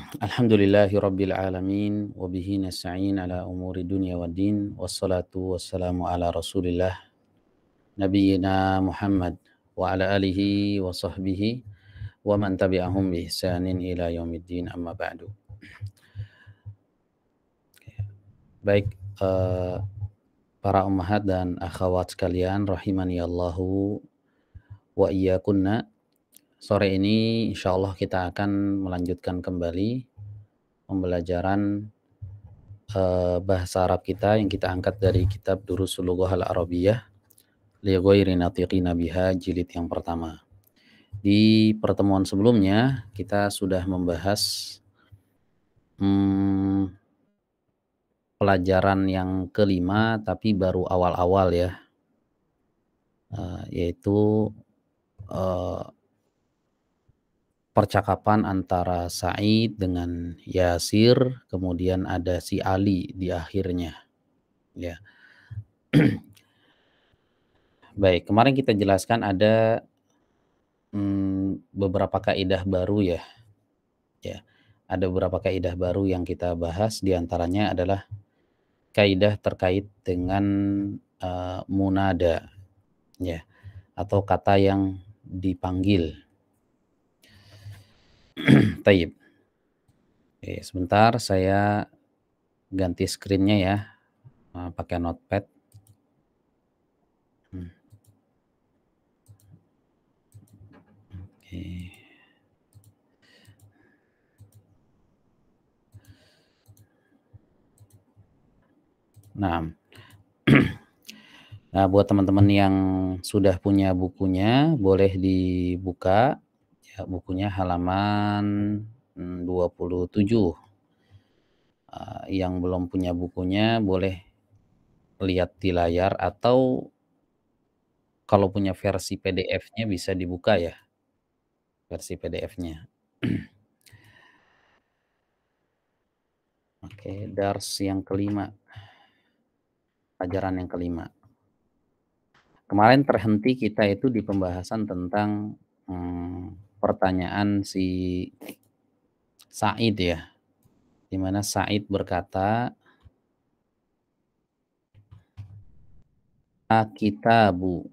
Alhamdulillahi rabbil alamin wa bihi nasta'in ala umuri dunya waddin wassalatu wassalamu ala Rasulillah nabiyyina Muhammad wa ala alihi wa sahbihi wa man tabi'ahum bi ihsanin ila yaumiddin amma ba'du. Baik, para ummahat dan akhwat sekalian rahimani Allahu wa iyyakunna. Sore ini insyaallah kita akan melanjutkan kembali pembelajaran bahasa Arab kita yang kita angkat dari kitab Durusul Lughah Al-Arabiyyah li ghairi natiqina biha jilid yang pertama. Di pertemuan sebelumnya kita sudah membahas pelajaran yang kelima tapi baru awal-awal ya, yaitu percakapan antara Sa'id dengan Yasir, kemudian ada si Ali di akhirnya. Ya. Baik, kemarin kita jelaskan ada beberapa kaidah baru ya. Ya. Ada beberapa kaidah baru yang kita bahas, di antaranya adalah kaidah terkait dengan munada ya, atau kata yang dipanggil. Taib. Oke, sebentar saya ganti screen-nya ya, pakai notepad. Oke. Nah, nah buat teman-teman yang sudah punya bukunya boleh dibuka ya, bukunya halaman 27. Yang belum punya bukunya boleh lihat di layar, atau kalau punya versi PDF-nya bisa dibuka ya, versi PDF-nya. Oke, dars yang kelima, pelajaran yang kelima. Kemarin terhenti kita itu di pembahasan tentang pertanyaan si Sa'id ya, di mana Sa'id berkata, "Akitabu."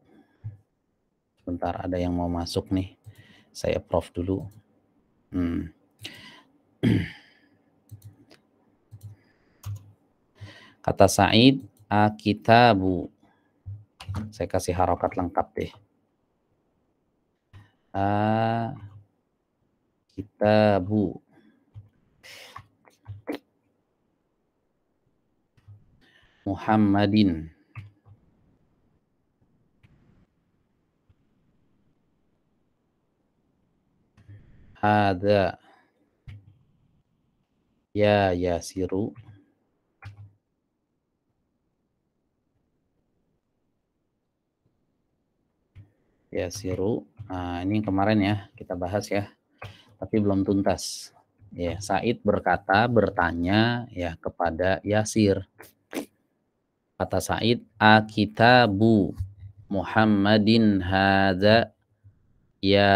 Sebentar, ada yang mau masuk nih. Saya prof dulu. Kata Sa'id, "Akitabu." Saya kasih harokat lengkap deh. Akitabu. Muhammadin. Hadza. Ya Yasiru. Yasiru. Nah, ini kemarin ya kita bahas ya, tapi belum tuntas. Ya, Sa'id bertanya ya kepada Yasir. Kata Sa'id, "Akitabu Muhammadin hadza ya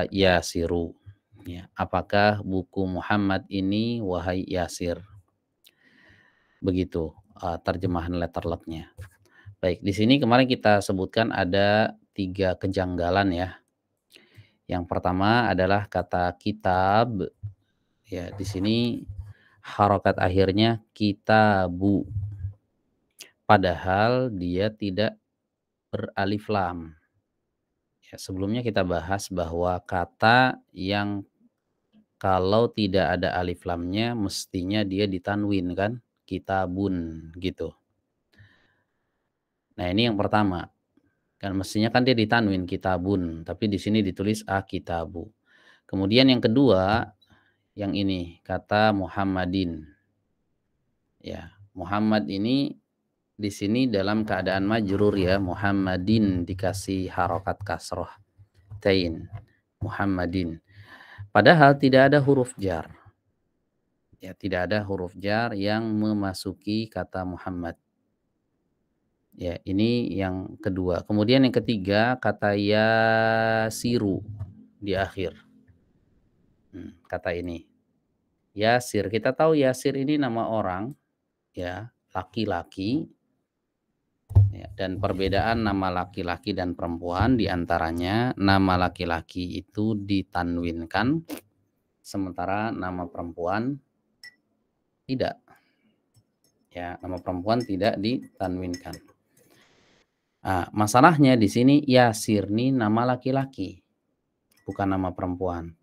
Yasiru." Ya, apakah buku Muhammad ini wahai Yasir? Begitu terjemahan letter luck-nya. Baik, di sini kemarin kita sebutkan ada 3 kejanggalan ya. Yang pertama adalah kata kitab. Ya, di sini harokat akhirnya kitabu. Padahal dia tidak beralif lam. Ya, sebelumnya kita bahas bahwa kata yang kalau tidak ada alif lamnya mestinya dia ditanwin kan, kitabun gitu. Nah, ini yang pertama. Kan mestinya kan dia ditanwin kitabun, tapi di sini ditulis akitabu. Kemudian yang kedua, yang ini kata Muhammadin. Ya, Muhammad ini di sini dalam keadaan majrur ya, Muhammadin dikasih harokat kasroh tain, Muhammadin. Padahal tidak ada huruf jar. Ya, tidak ada huruf jar yang memasuki kata Muhammad. Ya, ini yang kedua. Kemudian yang ketiga, kata Yasiru di akhir. Kata ini. Yasir, kita tahu Yasir ini nama orang, ya, laki-laki, ya, dan perbedaan nama laki-laki dan perempuan di antaranya nama laki-laki itu ditanwinkan, sementara nama perempuan tidak. Ya, nama perempuan tidak ditanwinkan. Masalahnya di sini Yasir ini nama laki-laki, bukan nama perempuan.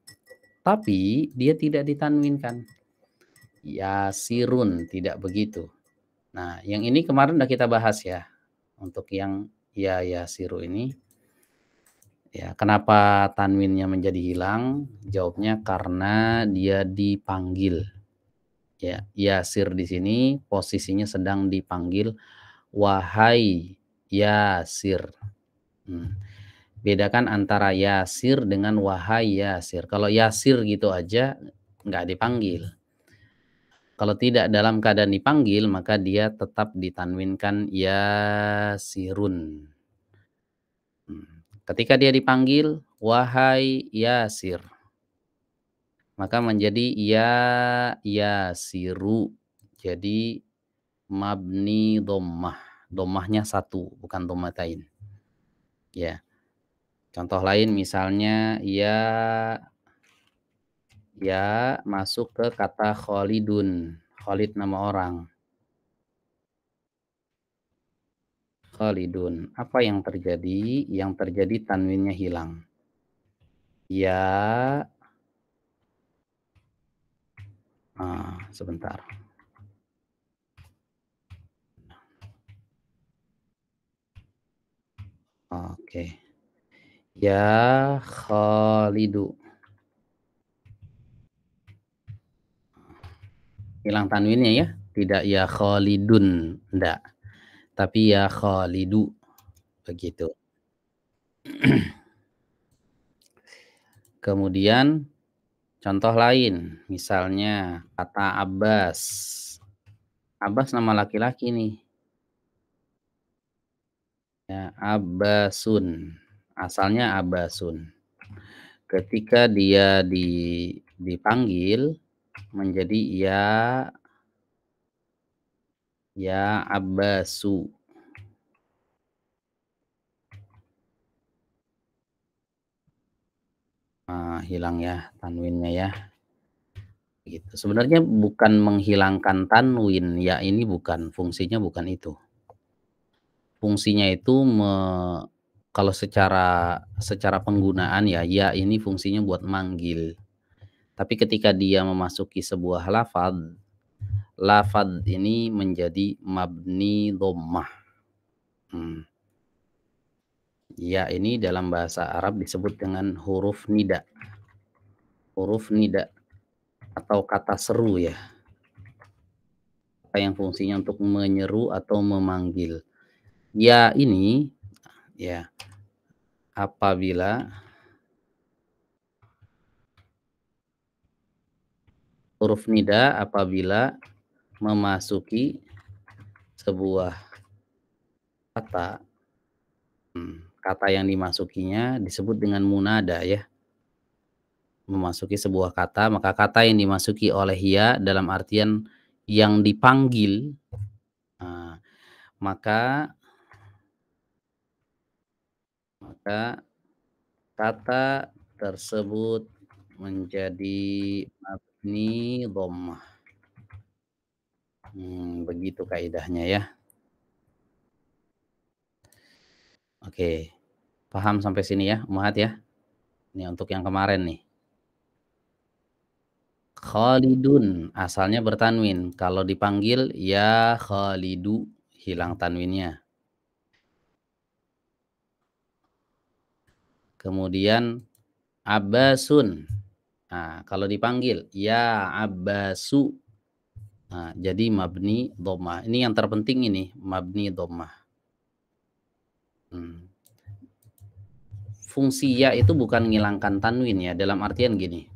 Tapi dia tidak ditanwinkan. Yasirun, tidak begitu. Nah, yang ini kemarin udah kita bahas ya. Untuk yang ya Yasiru ini, ya, kenapa tanwinnya menjadi hilang? Jawabnya karena dia dipanggil. Ya, Yasir di sini posisinya sedang dipanggil, wahai Yasir. Bedakan antara Yasir dengan wahai Yasir. Kalau Yasir gitu aja nggak dipanggil. Kalau tidak dalam keadaan dipanggil, maka dia tetap ditanwinkan Yasirun. Ketika dia dipanggil, wahai Yasir, maka menjadi ya Yasiru. Jadi mabni dhammah. Dhammahnya satu, bukan dhammatain. Ya. Contoh lain misalnya ya masuk ke kata Khalidun. Khalid nama orang. Khalidun. Apa yang terjadi? Yang terjadi tanwinnya hilang. Ya. Sebentar. Oke. Ya Khalidu. Hilang tanwinnya ya. Tidak ya Khalidun. Enggak. Tapi ya Khalidu. Begitu. Kemudian contoh lain. Misalnya kata Abbas. Abbas nama laki-laki nih. Ya, Abbasun. Asalnya Abbasun. Ketika dia dipanggil menjadi ya Abbasu. Hilang ya tanwinnya ya. Gitu. Sebenarnya bukan menghilangkan tanwin, ya ini bukan, fungsinya bukan itu. Fungsinya itu kalau secara penggunaan ya ini fungsinya buat manggil. Tapi ketika dia memasuki sebuah lafadz ini menjadi mabni dhammah. Ya ini dalam bahasa Arab disebut dengan huruf nida. Huruf nida atau kata seru ya. Yang fungsinya untuk menyeru atau memanggil. Ya ini ya apabila huruf nida apabila memasuki sebuah kata yang dimasukinya disebut dengan munada ya. Memasuki sebuah kata, maka kata yang dimasuki oleh ya dalam artian yang dipanggil, maka kata tersebut menjadi mabni dhammah. Begitu kaidahnya ya. Oke. Paham sampai sini ya, Ummahat ya? Ini untuk yang kemarin nih. Khalidun asalnya bertanwin, kalau dipanggil ya Khalidu hilang tanwinnya. Kemudian Abbasun. Kalau dipanggil ya Abbasu. Jadi mabni dhammah. Ini yang terpenting ini, mabni dhammah. Fungsi ya itu bukan ngilangkan tanwin ya, dalam artian gini.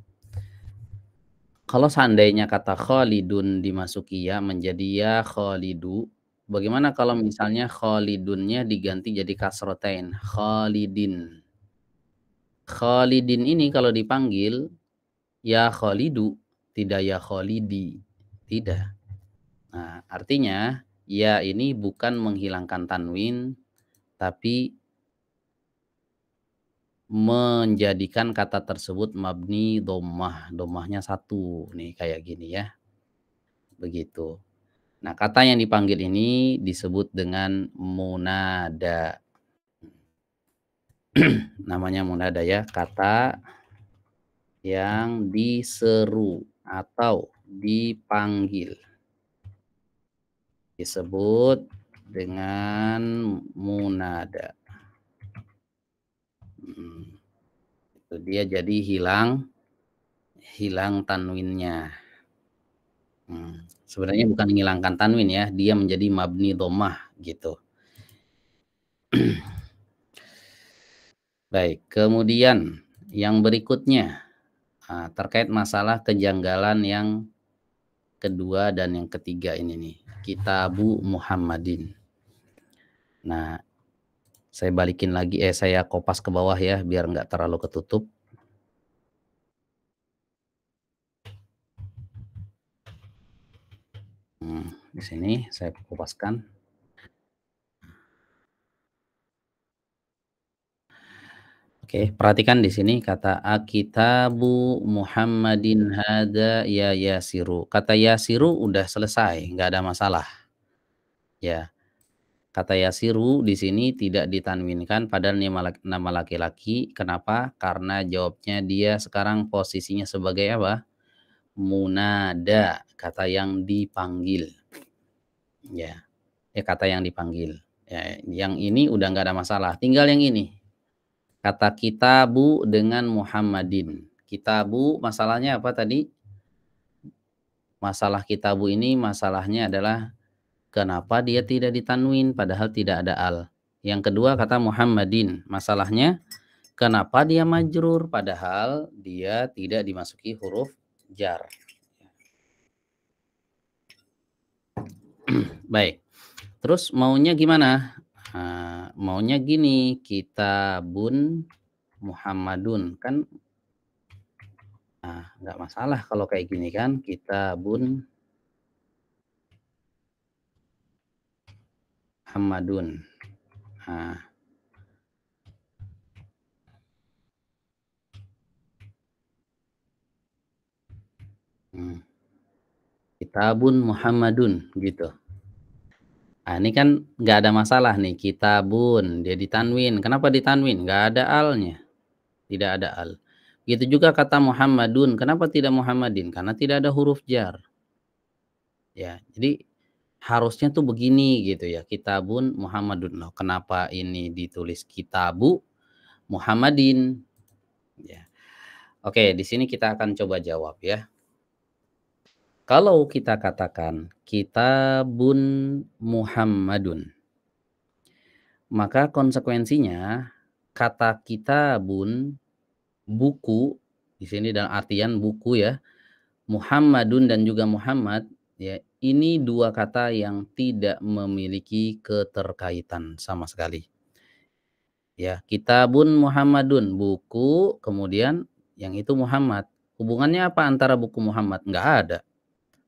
Kalau seandainya kata Khalidun dimasuki ya menjadi ya Khalidu, bagaimana kalau misalnya Khalidunnya diganti jadi kasrotain, Khalidin. Khalidin ini kalau dipanggil ya Khalidu, tidak ya Khalidi, tidak. Nah, artinya ya ini bukan menghilangkan tanwin, tapi menjadikan kata tersebut mabni dhammah, dhammahnya satu nih kayak gini ya, begitu. Nah, kata yang dipanggil ini disebut dengan munada. Namanya munada ya, kata yang diseru atau dipanggil. Disebut dengan munada. Itu dia jadi hilang tanwinnya. Sebenarnya bukan menghilangkan tanwin ya, dia menjadi mabni dhammah gitu. Baik, kemudian yang berikutnya terkait masalah kejanggalan yang kedua dan yang ketiga ini nih, Kitabu Muhammadin. Nah, saya balikin lagi, saya kopas ke bawah ya, biar nggak terlalu ketutup. Di sini saya kopaskan. Oke, perhatikan di sini kata Akitabu Muhammadin hadza ya Yasiru. Kata Yasiru udah selesai, nggak ada masalah. Ya, kata Yasiru di sini tidak ditanwinkan padahal nama laki-laki. Kenapa? Karena jawabnya dia sekarang posisinya sebagai apa? Munada, kata yang dipanggil. Ya, kata yang dipanggil. Ya, yang ini udah nggak ada masalah. Tinggal yang ini. Kata kitabu dengan Muhammadin. Kitabu masalahnya apa tadi? Masalah kitabu ini masalahnya adalah kenapa dia tidak ditanwin padahal tidak ada al. Yang kedua kata Muhammadin. Masalahnya kenapa dia majrur padahal dia tidak dimasuki huruf jar. Baik. Terus maunya gimana? Maunya gini, kitabun Muhammadun kan nggak masalah kalau kayak gini kan, kitabun Muhammadun. Kitabun Muhammadun gitu. Ini kan nggak ada masalah nih, kitabun dia ditanwin. Kenapa ditanwin? Nggak ada alnya, tidak ada al. Gitu juga kata Muhammadun. Kenapa tidak Muhammadin? Karena tidak ada huruf jar. Ya, jadi harusnya tuh begini gitu ya, kitabun Muhammadun. Loh, kenapa ini ditulis kitabu Muhammadin? Ya. Oke, di sini kita akan coba jawab ya. Kalau kita katakan kitabun Muhammadun, maka konsekuensinya kata kitabun buku di sini dalam artian buku ya, Muhammadun dan juga Muhammad ya, ini dua kata yang tidak memiliki keterkaitan sama sekali. Ya, kitabun Muhammadun, buku, kemudian yang itu Muhammad. Hubungannya apa antara buku Muhammad? Nggak ada.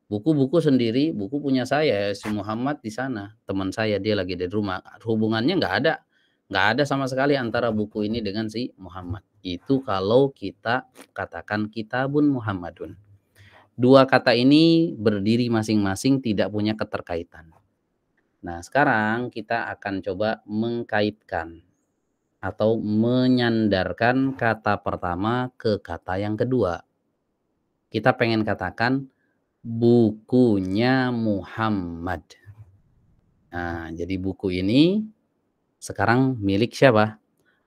Buku-buku sendiri, buku punya saya, si Muhammad di sana, teman saya dia lagi di rumah. Hubungannya nggak ada. Nggak ada sama sekali antara buku ini dengan si Muhammad. Itu kalau kita katakan kitabun Muhammadun. Dua kata ini berdiri masing-masing tidak punya keterkaitan. Nah, sekarang kita akan coba mengkaitkan atau menyandarkan kata pertama ke kata yang kedua. Kita pengen katakan bukunya Muhammad. Nah, jadi buku ini sekarang milik siapa?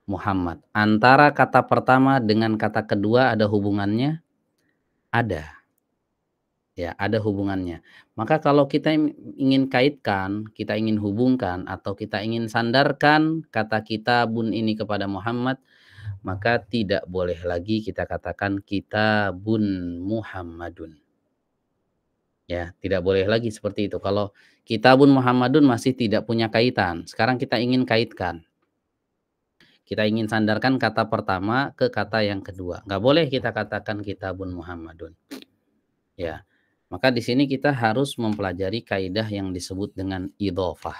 Muhammad. Antara kata pertama dengan kata kedua ada hubungannya? Ada. Ya, ada hubungannya. Maka kalau kita ingin kaitkan, kita ingin hubungkan atau kita ingin sandarkan kata kitabun ini kepada Muhammad, maka tidak boleh lagi kita katakan kitabun Muhammadun. Ya, tidak boleh lagi seperti itu. Kalau kitabun Muhammadun masih tidak punya kaitan. Sekarang kita ingin kaitkan. Kita ingin sandarkan kata pertama ke kata yang kedua. Nggak boleh kita katakan kitabun Muhammadun. Ya. Maka di sini kita harus mempelajari kaidah yang disebut dengan idhofah.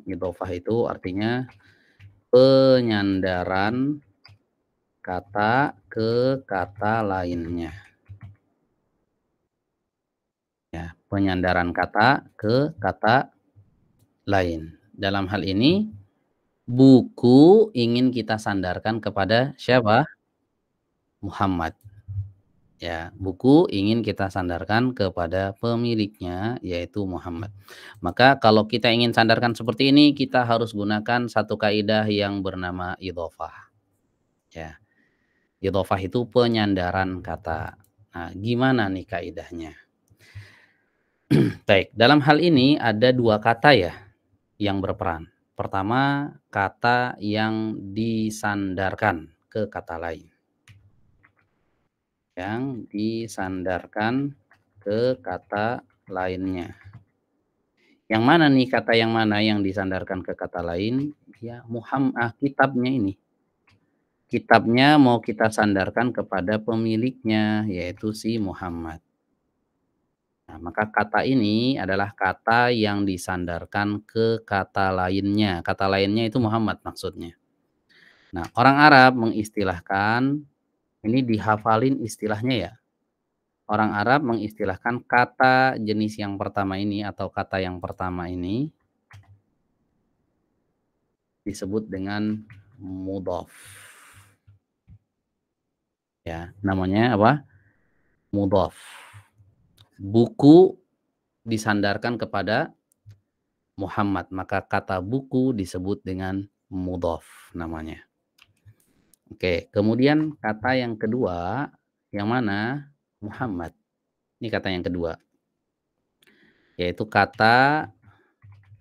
Idhofah itu artinya penyandaran kata ke kata lainnya. Ya, penyandaran kata ke kata lain. Dalam hal ini, buku ingin kita sandarkan kepada siapa? Muhammad. Ya, buku ingin kita sandarkan kepada pemiliknya, yaitu Muhammad. Maka kalau kita ingin sandarkan seperti ini, kita harus gunakan satu kaidah yang bernama idhofah. Ya, idhofah itu penyandaran kata. Nah, gimana nih kaidahnya? Baik, dalam hal ini ada dua kata ya yang berperan. Pertama, kata yang disandarkan ke kata lain. Yang disandarkan ke kata lainnya. Yang mana nih kata yang mana yang disandarkan ke kata lain? Ya, kitabnya ini. Kitabnya mau kita sandarkan kepada pemiliknya, yaitu si Muhammad. Nah, maka kata ini adalah kata yang disandarkan ke kata lainnya. Kata lainnya itu Muhammad maksudnya. Nah, orang Arab mengistilahkan, ini dihafalin istilahnya ya. Orang Arab mengistilahkan kata jenis yang pertama ini atau kata yang pertama ini disebut dengan mudhaf. Ya, namanya apa? Mudhaf. Buku disandarkan kepada Muhammad, maka kata buku disebut dengan mudhaf namanya. Oke, kemudian kata yang kedua yang mana? Muhammad. Ini kata yang kedua, yaitu kata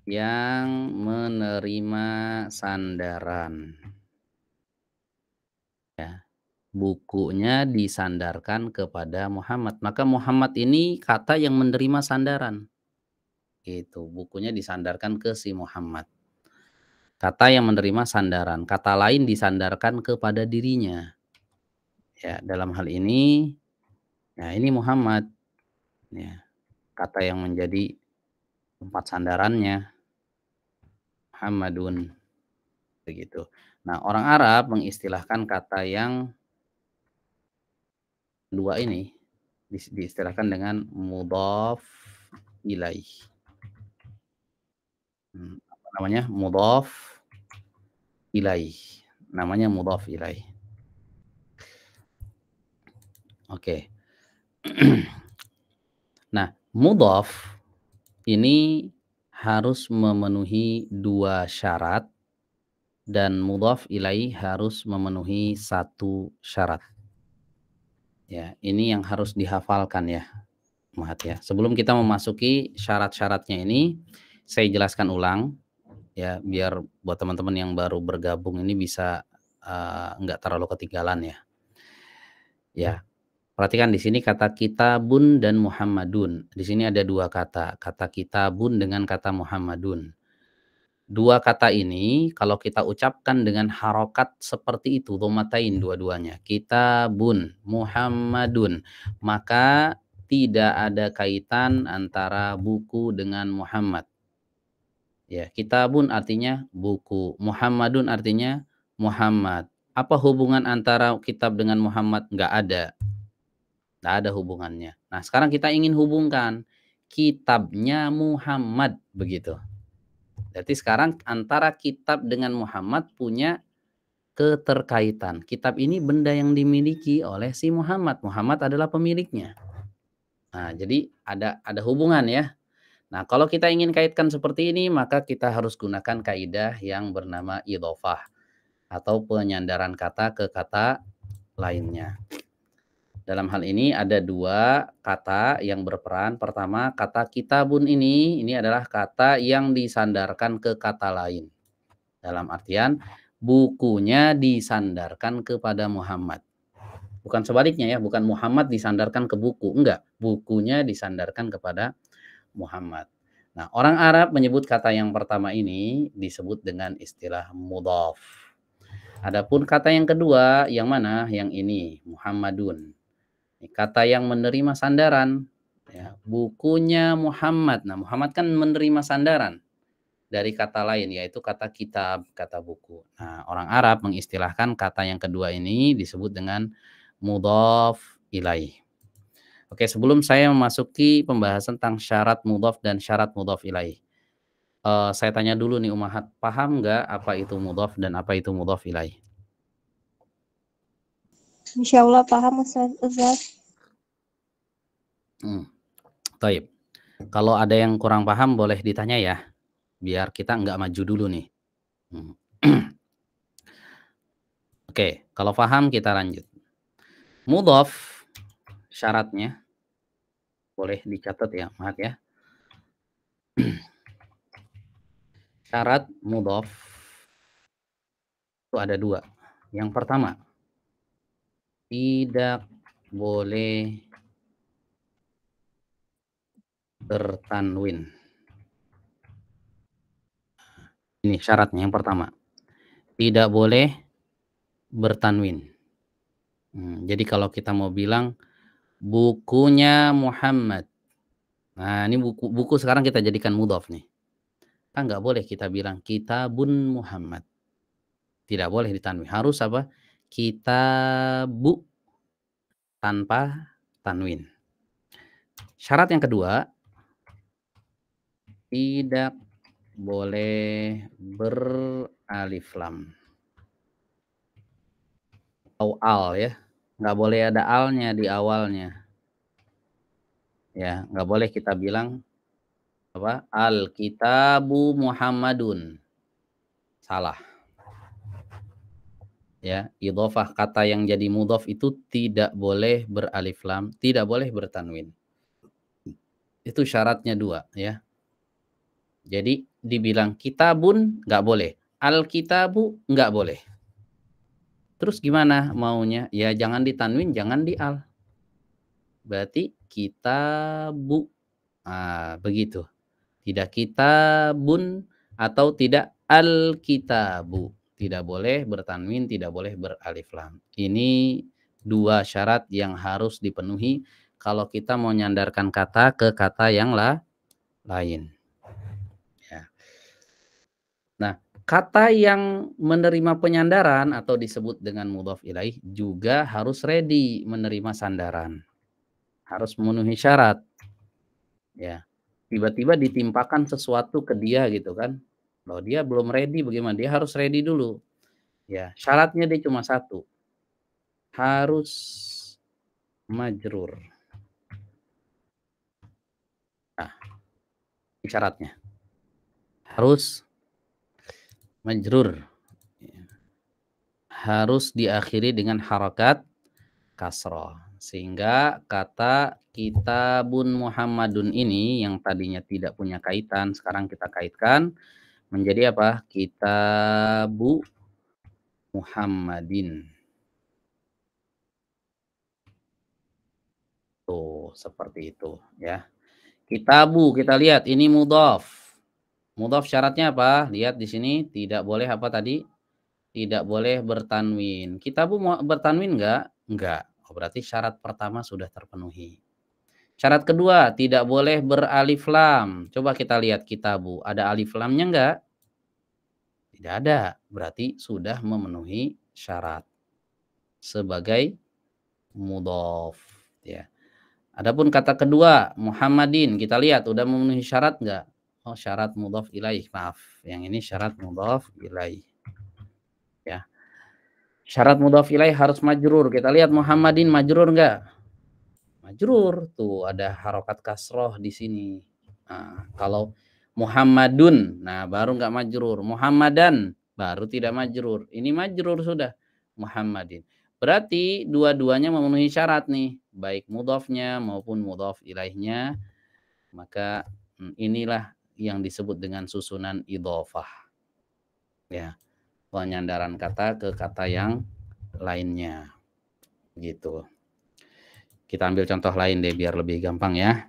yang menerima sandaran. Ya, bukunya disandarkan kepada Muhammad. Maka Muhammad ini kata yang menerima sandaran. Gitu, bukunya disandarkan ke si Muhammad. Kata yang menerima sandaran, kata lain disandarkan kepada dirinya. Ya, dalam hal ini, ya ini Muhammad. Ya, kata yang menjadi tempat sandarannya, Muhammadun. Begitu. Nah, orang Arab mengistilahkan kata yang dua ini diistilahkan dengan mudhaf ilaih. Apa namanya? Mudhaf ilaih. Namanya mudhaf ilaih. Oke. Nah, mudhaf ini harus memenuhi dua syarat dan mudhaf ilaih harus memenuhi satu syarat. Ya, ini yang harus dihafalkan ya, Mahat ya. Sebelum kita memasuki syarat-syaratnya ini, saya jelaskan ulang ya, biar buat teman-teman yang baru bergabung ini bisa nggak terlalu ketinggalan ya. Ya, perhatikan di sini kata kitabun dan Muhammadun. Di sini ada dua kata kitabun dengan kata Muhammadun. Dua kata ini kalau kita ucapkan dengan harokat seperti itu, dhammatain dua-duanya, kitabun, Muhammadun, maka tidak ada kaitan antara buku dengan Muhammad. Ya, kitabun artinya buku, Muhammadun artinya Muhammad. Apa hubungan antara kitab dengan Muhammad? Nggak ada. Nggak ada hubungannya. Nah, sekarang kita ingin hubungkan kitabnya Muhammad, begitu. Berarti sekarang antara kitab dengan Muhammad punya keterkaitan. Kitab ini benda yang dimiliki oleh si Muhammad. Muhammad adalah pemiliknya. Nah, jadi ada hubungan ya. Nah, kalau kita ingin kaitkan seperti ini, maka kita harus gunakan kaidah yang bernama idhofah atau penyandaran kata ke kata lainnya. Dalam hal ini ada dua kata yang berperan. Pertama, kata kitabun ini adalah kata yang disandarkan ke kata lain. Dalam artian, bukunya disandarkan kepada Muhammad. Bukan sebaliknya ya, bukan Muhammad disandarkan ke buku. Enggak, bukunya disandarkan kepada Muhammad. Nah, orang Arab menyebut kata yang pertama ini disebut dengan istilah mudhaf. Adapun kata yang kedua, yang mana? Yang ini, Muhammadun. Kata yang menerima sandaran, ya, bukunya Muhammad. Nah, Muhammad kan menerima sandaran dari kata lain, yaitu kata kitab, kata buku. Nah, orang Arab mengistilahkan kata yang kedua ini disebut dengan mudhaf ilaih. Oke, sebelum saya memasuki pembahasan tentang syarat mudhaf dan syarat mudhaf ilaih. Saya tanya dulu nih Umahat, paham nggak apa itu mudhaf dan apa itu mudhaf ilaih? Insya Allah paham Ustaz. Taib. Kalau ada yang kurang paham boleh ditanya ya, biar kita nggak maju dulu nih. Oke, kalau paham kita lanjut. Mudhaf syaratnya boleh dicatat ya, Mahat ya. Syarat mudhaf itu ada dua. Yang pertama, tidak boleh bertanwin. Ini syaratnya yang pertama. Tidak boleh bertanwin. Jadi kalau kita mau bilang bukunya Muhammad. Nah, ini buku sekarang kita jadikan mudhaf nih. Kan nggak boleh kita bilang kitabun Muhammad. Tidak boleh ditanwin. Harus apa? Kitabu tanpa tanwin. Syarat yang kedua, tidak boleh beralif lam atau al ya. Nggak boleh ada alnya di awalnya. Ya, nggak boleh kita bilang apa? Al-kitabu Muhammadun. Salah. Ya, idhofah kata yang jadi mudhaf itu tidak boleh beralif lam, tidak boleh bertanwin. Itu syaratnya dua ya. Jadi dibilang kitabun nggak boleh, al-kitabu nggak boleh. Terus gimana maunya? Ya jangan ditanwin, jangan di al. Berarti kitabu. Nah, begitu. Tidak kitabun atau tidak al-kitabu. Tidak boleh bertanwin, tidak boleh beralif lam. Ini dua syarat yang harus dipenuhi kalau kita mau nyandarkan kata ke kata yang lain. Ya. Nah, kata yang menerima penyandaran atau disebut dengan mudhaf ilaih juga harus ready menerima sandaran. Harus memenuhi syarat. Ya. Tiba-tiba ditimpakan sesuatu ke dia gitu kan. Kalau dia belum ready bagaimana? Dia harus ready dulu. Ya, syaratnya dia cuma satu. Harus majrur. Nah, syaratnya. Harus majrur. Harus diakhiri dengan harakat kasroh. Sehingga kata kitabun Muhammadun ini yang tadinya tidak punya kaitan, sekarang kita kaitkan menjadi apa? Kitabu Muhammadin. Tuh, seperti itu ya. Kitabu kita lihat ini mudhaf. Mudhaf syaratnya apa? Lihat di sini tidak boleh apa tadi? Tidak boleh bertanwin. Kitabu mau bertanwin enggak? Enggak. Oh, berarti syarat pertama sudah terpenuhi. Syarat kedua, tidak boleh beralif lam. Coba kita lihat kitabu. Ada alif lamnya enggak? Tidak ada. Berarti sudah memenuhi syarat sebagai mudhaf ya. Adapun kata kedua, Muhammadin, kita lihat udah memenuhi syarat enggak? Oh, syarat mudhaf ilaih. Maaf, yang ini syarat mudhaf ilaih. Ya. Syarat mudhaf ilaih harus majrur. Kita lihat Muhammadin majrur enggak? Majrur. Tuh ada harokat kasroh di sini. Nah, kalau Muhammadun, nah baru enggak majrur. Muhammadan baru tidak majrur. Ini majrur sudah. Muhammadin. Berarti dua-duanya memenuhi syarat nih, baik mudhafnya maupun mudhaf ilaihnya. Maka inilah yang disebut dengan susunan idhofah. Ya, penyandaran kata ke kata yang lainnya. Gitu. Kita ambil contoh lain deh biar lebih gampang ya.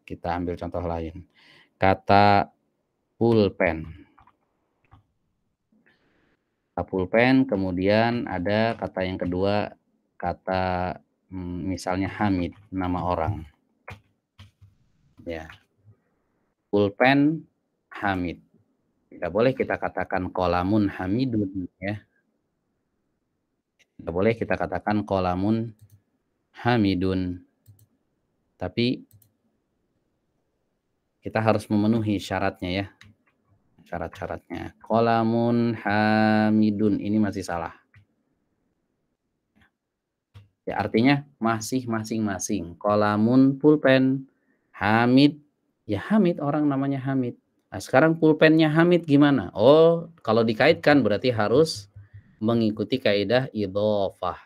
Kita ambil contoh lain. Kata pulpen. pulpen, kemudian ada kata yang kedua, kata misalnya Hamid, nama orang. Ya. Pulpen Hamid. Tidak boleh kita katakan kolamun Hamidun, ya. Tidak boleh kita katakan kolamun Hamidun. Tapi kita harus memenuhi syaratnya, ya. Syarat-syaratnya. Kolamun Hamidun, ini masih salah. Ya, artinya masih masing-masing. Kolamun pulpen Hamid, ya Hamid, orang namanya Hamid. Nah, sekarang pulpennya Hamid gimana? Oh, kalau dikaitkan berarti harus mengikuti kaidah idhofah.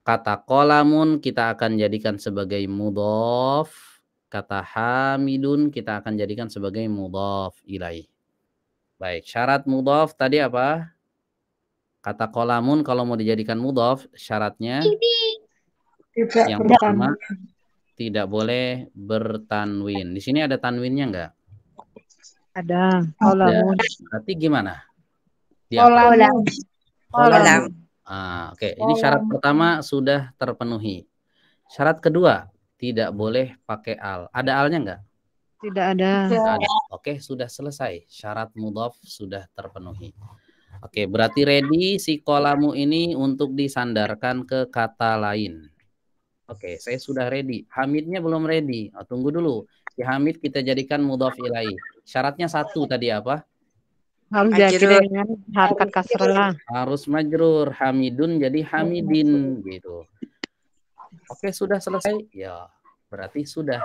Kata kolamun kita akan jadikan sebagai mudhof. Kata Hamidun kita akan jadikan sebagai mudhof ilaih. Baik, syarat mudhof tadi apa? Kata kolamun kalau mau dijadikan mudhof, syaratnya yang pertama tidak boleh bertanwin. Di sini ada tanwinnya enggak? Ada. Kolamun. Berarti gimana? Kolamun. Kolamun. Oke. Ini syarat pertama sudah terpenuhi. Syarat kedua, tidak boleh pakai al. Ada alnya enggak? Tidak ada. Oke, sudah selesai. Syarat mudhof sudah terpenuhi. Oke, berarti ready si kolamu ini untuk disandarkan ke kata lain. Oke, saya sudah ready. Hamidnya belum ready. Tunggu dulu. Si Hamid kita jadikan mudhof ilaih. Syaratnya satu tadi apa? Harus diakhiri dengan harkat kasrah. Harus majrur. Hamidun jadi Hamidin gitu. Oke, sudah selesai. Ya, berarti sudah.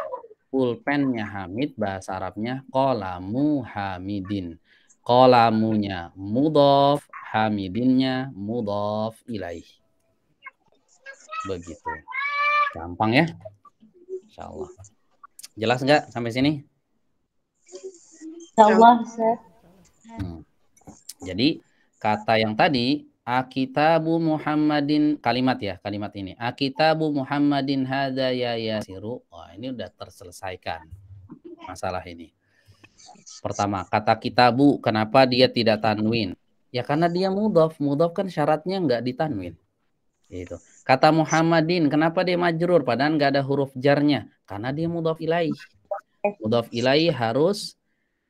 Pulpennya Hamid, bahasa Arabnya kolamu Hamidin. Kolamunya mudhof, Hamidinnya mudhof ilaih. Begitu. Gampang ya? Insyaallah. Jelas nggak sampai sini? Insyaallah, Ustaz. Jadi kata yang tadi Akitabu Muhammadin, kalimat ini. Akitabu Muhammadin hadza ya yasiru. Wah, ini udah terselesaikan masalah ini. Pertama, kata kitabu, kenapa dia tidak tanwin? Ya karena dia mudhof. Mudhof kan syaratnya nggak ditanwin. Gitu. Kata Muhammadin, kenapa dia majrur padahal nggak ada huruf jarnya? Karena dia mudhof ilaih. Mudhof ilaih harus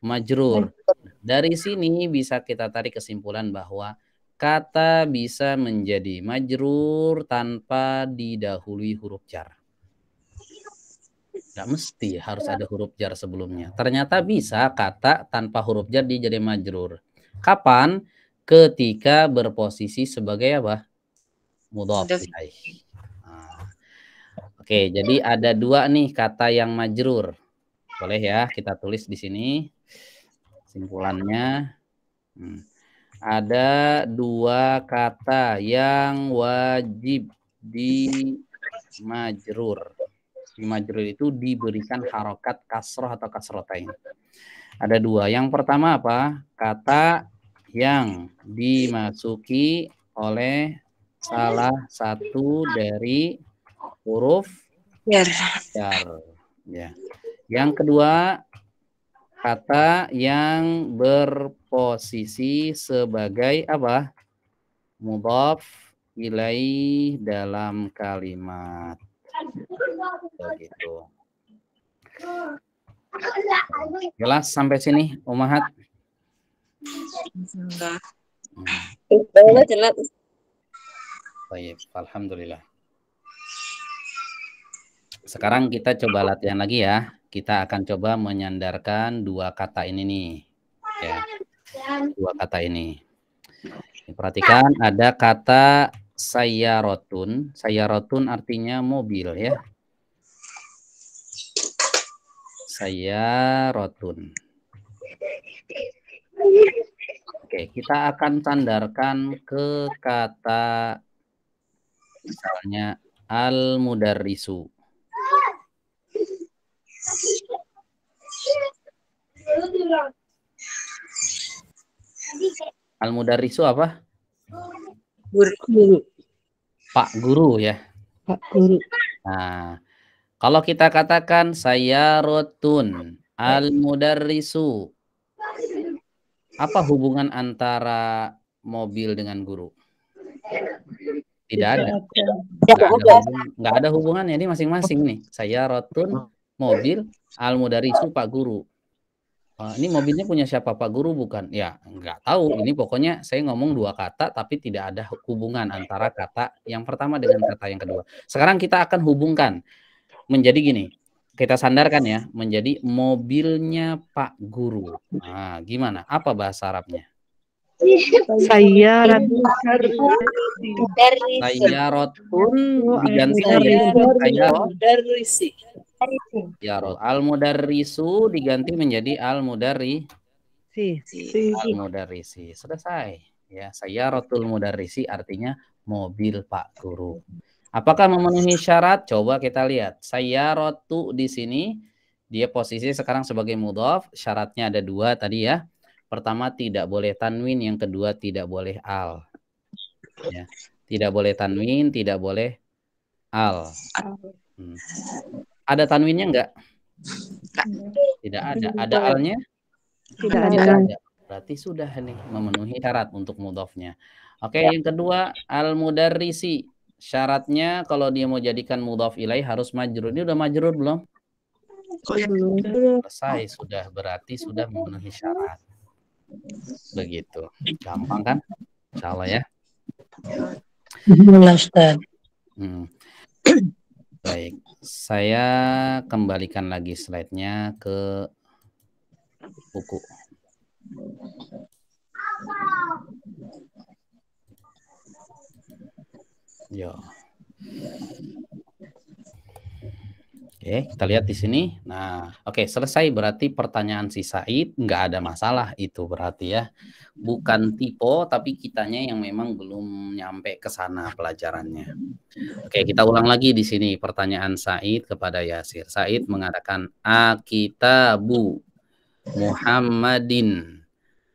majrur. Dari sini bisa kita tarik kesimpulan bahwa kata bisa menjadi majrur tanpa didahului huruf jar. Nggak mesti harus ada huruf jar sebelumnya. Ternyata bisa kata tanpa huruf jar dia jadi majrur. Kapan? Ketika berposisi sebagai apa? Mudhof ilaih. Oke, jadi ada dua nih kata yang majrur. Boleh ya kita tulis di sini kesimpulannya. Ada dua kata yang wajib dimajrur. Dimajrur itu diberikan harokat kasroh atau kasrotain. Ada dua. Yang pertama apa? Kata yang dimasuki oleh salah satu dari huruf jar. Ya. Yang kedua, kata yang berposisi sebagai apa? Mudhof ilaih dalam kalimat. Begitu. Jelas sampai sini, Umahat? Jelas. Baik, alhamdulillah. Sekarang kita coba latihan lagi ya. Kita akan coba menyandarkan dua kata ini nih. Ya. Dua kata ini. Perhatikan ada kata sayyarotun. Sayyarotun artinya mobil ya. Sayyarotun. Oke, kita akan sandarkan ke kata misalnya al-mudarrisu. Al-mudarrisu apa? Guru. Pak Guru ya. Pak Guru. Nah, kalau kita katakan sayyarotun al-mudarrisu, apa hubungan antara mobil dengan guru? Tidak ada. Nggak ada hubungannya, ini masing-masing nih. Sayyarotun mobil, al-mudarisu Pak Guru. Ini mobilnya punya siapa, Pak Guru bukan? Ya, nggak tahu. Ini pokoknya saya ngomong dua kata tapi tidak ada hubungan antara kata yang pertama dengan kata yang kedua. Sekarang kita akan hubungkan menjadi gini. Kita sandarkan ya, menjadi mobilnya Pak Guru. Nah, gimana? Apa bahasa Arabnya? Sayyarotun diganti menjadi sayyarot. Al-mudarrisu diganti menjadi al-mudarrisi. Selesai. Ya, sayyarotul mudarrisi artinya mobil Pak Guru. Apakah memenuhi syarat? Coba kita lihat. Sayyarotu di sini dia posisi sekarang sebagai mudhaf. Syaratnya ada dua tadi ya. Pertama tidak boleh tanwin, yang kedua tidak boleh al. Ya. Tidak boleh tanwin, tidak boleh al. Ada tanwinnya enggak? Tidak ada. Ada alnya? Tidak ada. Berarti sudah nih memenuhi syarat untuk mudhafnya. Oke, yang kedua al-mudarrisi. Syaratnya kalau dia mau jadikan mudhaf ilaih harus majrur. Ini udah majrur belum? Selesai sudah, berarti sudah memenuhi syarat. Begitu. Gampang kan? Insyaallah ya. Baik, saya kembalikan lagi slide-nya ke buku. Yo. Oke, kita lihat di sini. Nah, oke, selesai. Berarti pertanyaan si Said nggak ada masalah itu berarti ya. Bukan tipe, tapi kitanya yang memang belum nyampe ke sana pelajarannya. Oke, kita ulang lagi di sini pertanyaan Said kepada Yasir. Said mengatakan akitabu Muhammadin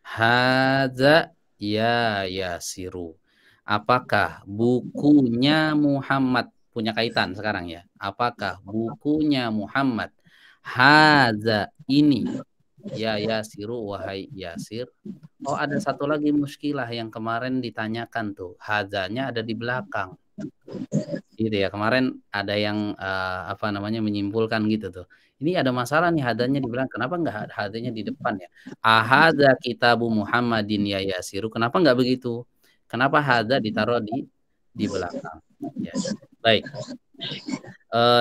hadza ya Yasiru. Apakah bukunya Muhammad, punya kaitan sekarang ya? Apakah bukunya Muhammad hadza ini ya Yasiru wahai Yasir? Oh, ada satu lagi muskilah yang kemarin ditanyakan tuh. Hadzanya ada di belakang. Gitu ya, kemarin ada yang menyimpulkan gitu tuh. Ini ada masalah nih hadanya di belakang. Kenapa nggak hadanya di depan ya? Ahadza kitabu Muhammadin ya Yasiru. Kenapa nggak begitu? Kenapa hadza ditaruh di belakang? Ya. Baik.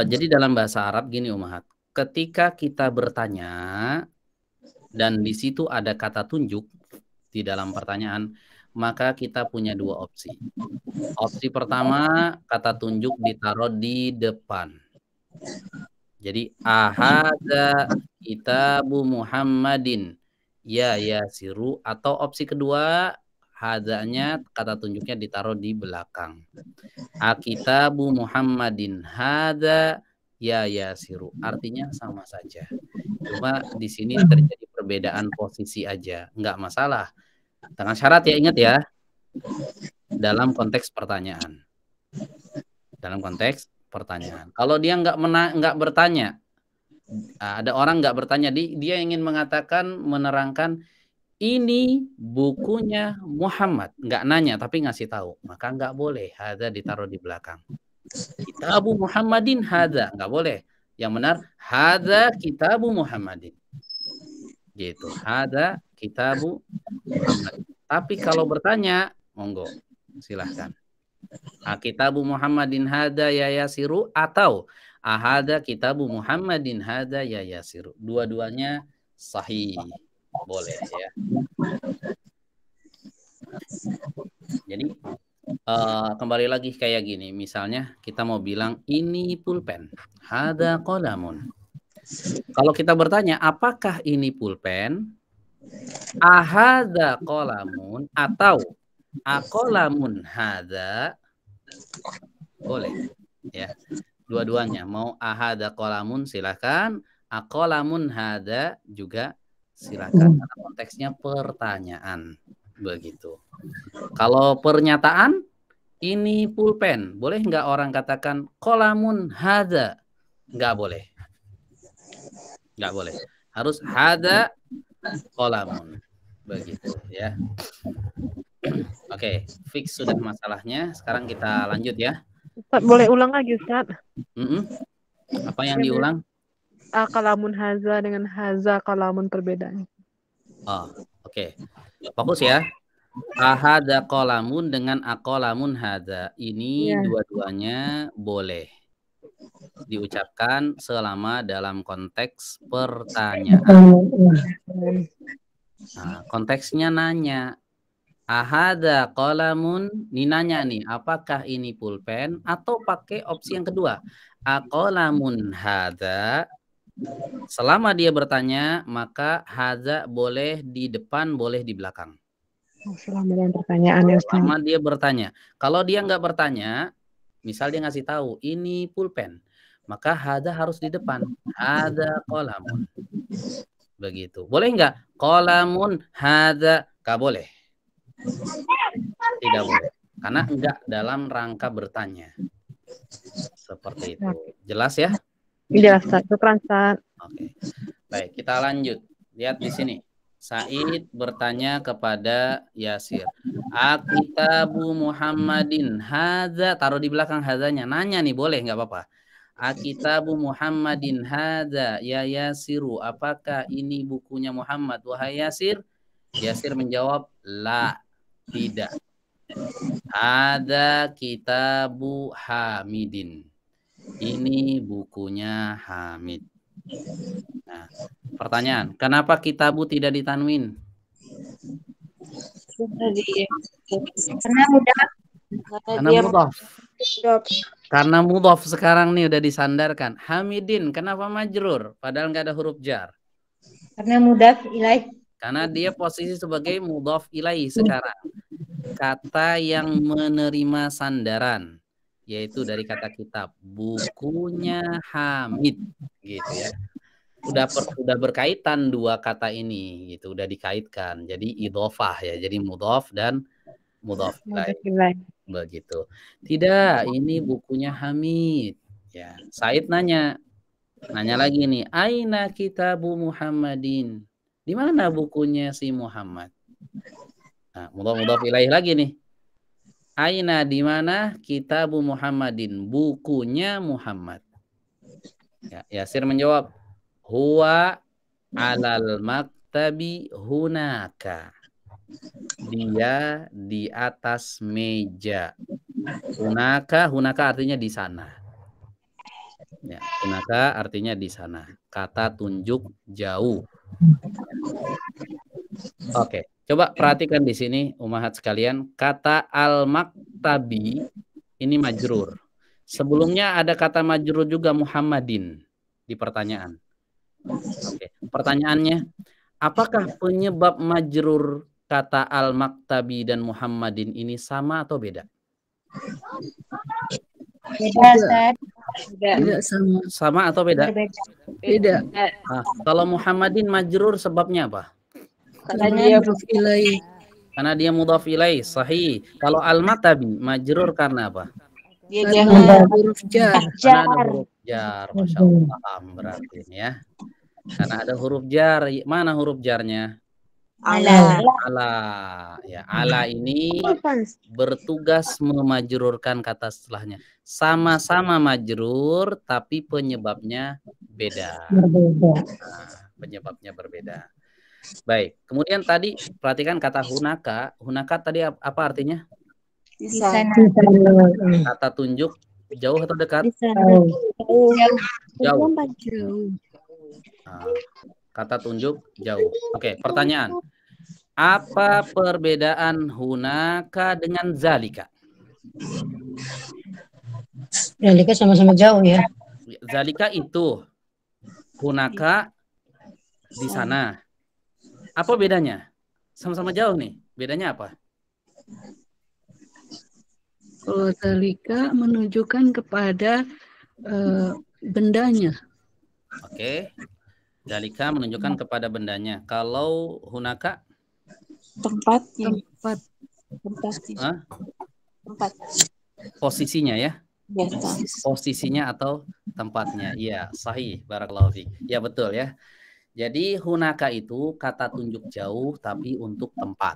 Jadi dalam bahasa Arab gini Umahat. Ketika kita bertanya dan di situ ada kata tunjuk di dalam pertanyaan, maka kita punya dua opsi. Opsi pertama, kata tunjuk ditaruh di depan. Jadi ahadza kitabu Muhammadin ya Yasiru, atau opsi kedua hadzanya kata tunjuknya ditaruh di belakang. Akitabu Muhammadin hadza ya Yasiru, artinya sama saja. Cuma di sini terjadi perbedaan posisi aja, nggak masalah. Dengan syarat ya, ingat ya, dalam konteks pertanyaan. Dalam konteks pertanyaan. Kalau dia nggak bertanya, ada orang nggak bertanya, dia ingin mengatakan, menerangkan ini bukunya Muhammad, nggak nanya tapi ngasih tahu, maka nggak boleh hadza ditaruh di belakang. Kitabu Muhammadin hadza, nggak boleh. Yang benar hadza kitabu Muhammadin. Gitu. Hadza kitabu Muhammad. Tapi kalau bertanya, monggo silahkan. Kitabu Muhammadin hadza ya Yasiru, atau ahadza kitabu Muhammadin hadza ya Yasiru. Dua-duanya sahih. Boleh ya. Jadi kembali lagi kayak gini, misalnya kita mau bilang ini pulpen, hadza qalamun. Kalau kita bertanya apakah ini pulpen, ahadza qalamun atau aqalamun hadza, boleh ya. Dua-duanya, mau ahadza qalamun silakan, aqalamun hadza juga silakan, karena konteksnya pertanyaan. Begitu. Kalau pernyataan ini pulpen, boleh nggak orang katakan qalamun hadza? Nggak boleh. Nggak boleh. Harus hadza qalamun. Begitu ya. Oke, fix sudah masalahnya. Sekarang kita lanjut ya. Ustaz, boleh ulang lagi Ustaz? Apa yang diulang? Kalamun haza dengan haza kalamun perbedaannya. Oh, oke. Fokus ya. Ahada qalamun dengan aqalamun hada. Ini dua-duanya boleh diucapkan selama dalam konteks pertanyaan. Nah, konteksnya nanya. Ahada qalamun, ini nanya nih, apakah ini pulpen atau pakai opsi yang kedua? Aqalamun hada. Selama dia bertanya, maka hada boleh di depan, boleh di belakang. Selama dalam pertanyaan ya Ustaz. Selama dia bertanya. Kalau dia nggak bertanya, misal dia ngasih tahu ini pulpen, maka hada harus di depan. Hada qalamun. Begitu. Boleh nggak? Qalamun hada. Nggak boleh. Tidak boleh. Karena enggak dalam rangka bertanya. Seperti itu. Jelas ya? Jelas Ustaz. Syukran Ustaz. Oke. Baik, kita lanjut. Lihat di sini. Said bertanya kepada Yasir. Akitabu Muhammadin hadza, taruh di belakang hadzanya. Nanya nih, boleh nggak apa-apa. Akitabu Muhammadin hadza ya Yasiru, apakah ini bukunya Muhammad wahai Yasir? Yasir menjawab, la, tidak. Ada kitabu Hamidin. Ini bukunya Hamid. Nah, pertanyaan, kenapa kitabu tidak ditanwin? Karena mudah. Karena mudhaf. Karena mudhaf sekarang nih udah disandarkan. Hamidin, kenapa majrur? Padahal nggak ada huruf jar. Karena mudhaf ilaih. Karena dia posisi sebagai mudhaf ilaih sekarang. Kata yang menerima sandaran, yaitu dari kata kitab. Bukunya Hamid, gitu ya. Udah berkaitan dua kata ini, gitu. Udah dikaitkan. Jadi idhofah ya. Jadi mudhaf dan mudhaf ilaih. Begitu. Tidak, ini bukunya Hamid. Ya, Said nanya lagi nih, aina kitabu Muhammadin? Di mana bukunya si Muhammad? Nah, mudhaf ilaih lagi nih. Aina, di mana kitabu Muhammadin? Bukunya Muhammad. Ya, Yasir menjawab, huwa alal maktabi hunaka. Dia di atas meja. Hunaka artinya di sana. Ya, hunaka artinya di sana. Kata tunjuk jauh. Oke, coba perhatikan di sini umahat sekalian, kata al-maktabi ini majrur. Sebelumnya ada kata majrur juga Muhammadin di pertanyaan. Oke, pertanyaannya, apakah penyebab majrur kata al-maktabi dan Muhammadin ini sama atau beda? Beda. Tidak sama. Sama atau beda? Beda. Nah, kalau Muhammadin majrur sebabnya apa? Karena dia mudhaf ilaih. Karena dia mudhaf ilaih, sahih. Kalau al-maktabi majrur karena apa? Dia ada huruf jar. Karena ada huruf jar. Masya Allah, paham berarti ini ya. Karena ada huruf jar. Mana huruf jarnya? Ala. Ala. Ya, ala ini bertugas memajrurkan kata setelahnya. Sama-sama majrur, tapi penyebabnya beda. Nah, penyebabnya berbeda. Baik, kemudian tadi perhatikan kata hunaka. Hunaka tadi apa artinya? Di sana. Kata tunjuk jauh atau dekat? Di sana. Jauh. Nah, kata tunjuk jauh. Oke, pertanyaan. Apa perbedaan hunaka dengan zalika? Zalika sama-sama jauh ya. Zalika itu, hunaka di sana. Apa bedanya? Sama-sama jauh nih. Bedanya apa? Kalau zalika menunjukkan kepada bendanya. Oke. Zalika menunjukkan kepada bendanya. Kalau hunaka? Tempatnya. Tempat. Posisinya ya? Biasa. Posisinya atau tempatnya. Iya, sahih. Barakallahu fiik. Ya, betul ya. Jadi hunaka itu kata tunjuk jauh tapi untuk tempat.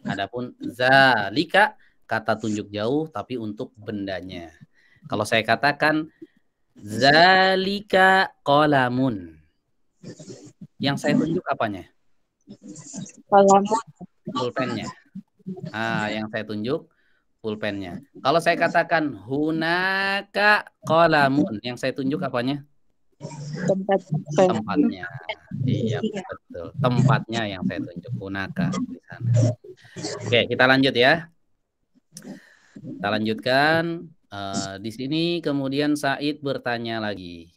Adapun zalika kata tunjuk jauh tapi untuk bendanya. Kalau saya katakan zalika qalamun, yang saya tunjuk apanya? Qalamun. Pulpennya. Yang saya tunjuk pulpennya. Kalau saya katakan hunaka qalamun, yang saya tunjuk apanya? Tempatnya. Iya, betul. Tempatnya yang saya tunjuk, hunaka di sana. Oke, kita lanjut ya. Kita lanjutkan. Di sini kemudian Said bertanya lagi.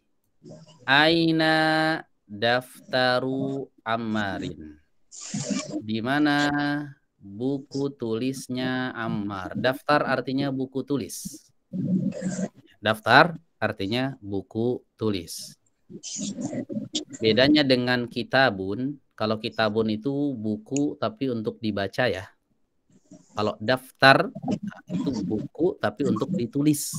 Aina daftaru Ammarin? Di mana buku tulisnya Ammar? Daftar artinya buku tulis. Daftar artinya buku tulis. Bedanya dengan kitabun, kalau kitabun itu buku tapi untuk dibaca ya. Kalau daftar itu buku tapi untuk ditulis.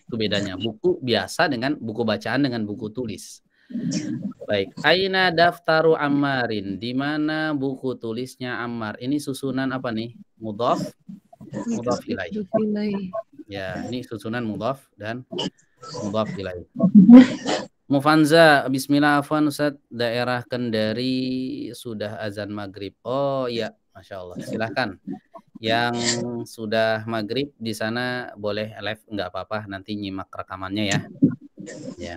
Itu bedanya. Buku biasa dengan buku bacaan dengan buku tulis. Baik. Aina daftaru Ammarin? Di mana buku tulisnya Ammar? Ini susunan apa nih? Mudhaf, mudhaf ilaih. Ya, ini susunan mudhaf dan mudhaf ilaih. Mufanza, bismillah, afwan Ustaz, daerah Kendari sudah azan maghrib. Oh iya, Masya Allah. Silahkan. Yang sudah maghrib di sana boleh live, nggak apa-apa, nanti nyimak rekamannya ya. Ya.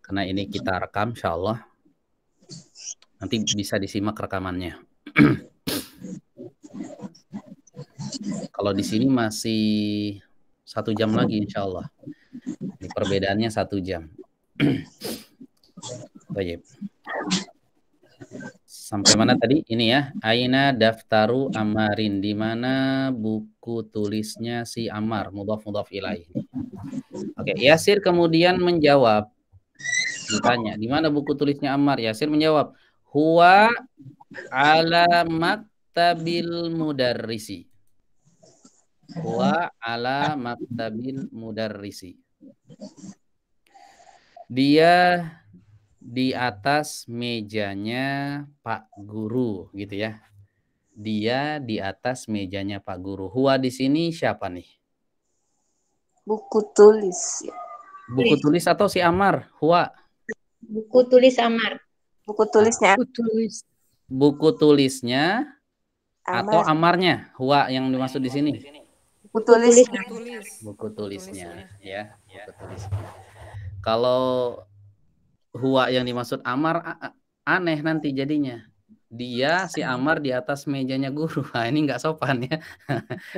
Karena ini kita rekam, Insya Allah. Nanti bisa disimak rekamannya. Kalau di sini masih 1 jam lagi, Insya Allah. Ini perbedaannya 1 jam. Baik. Sampai mana tadi? Ini ya. Aina daftaru Ammarin? Di mana buku tulisnya si Ammar? Mudhaf mudhaf ilaih. Oke, Yasir kemudian menjawab. Ditanya, di mana buku tulisnya Ammar? Yasir menjawab, huwa ala maktabil mudarrisi. Huwa ala maktabil mudarrisi. Dia di atas mejanya Pak Guru, gitu ya. Dia di atas mejanya Pak Guru. Huwa di sini siapa nih? Buku tulis. Buku tulis atau si Ammar? Huwa. Buku tulis Ammar. Buku tulisnya. Buku tulisnya atau Ammar. Ammarnya? Huwa yang dimaksud di sini. Buku tulisnya. Buku tulisnya, ya. Buku tulisnya. Kalau huwa yang dimaksud Ammar aneh nanti jadinya. Dia si Ammar di atas mejanya guru. Nah, ini nggak sopan ya.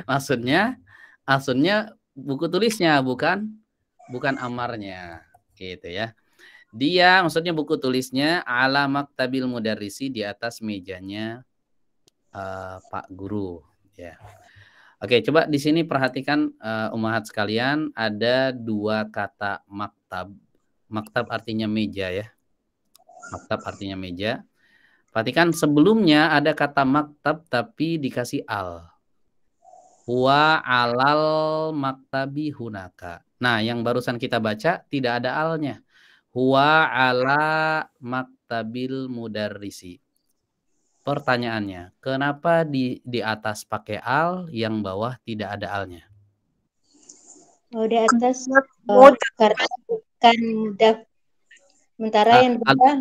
Maksudnya buku tulisnya bukan Ammarnya, gitu ya. Dia maksudnya buku tulisnya ala maktabil mudarrisi, di atas mejanya Pak Guru, ya. Oke, coba di sini perhatikan ummahat sekalian, ada 2 kata maktab. Maktab artinya meja ya. Maktab artinya meja. Perhatikan sebelumnya ada kata maktab tapi dikasih al. Huwa alal maktabi hunaka. Nah, yang barusan kita baca tidak ada alnya. Huwa ala maktabil mudarrisi. Pertanyaannya, kenapa di atas pakai al, yang bawah tidak ada alnya? Oh, di atas karena bukan mudaf. Sementara yang bawah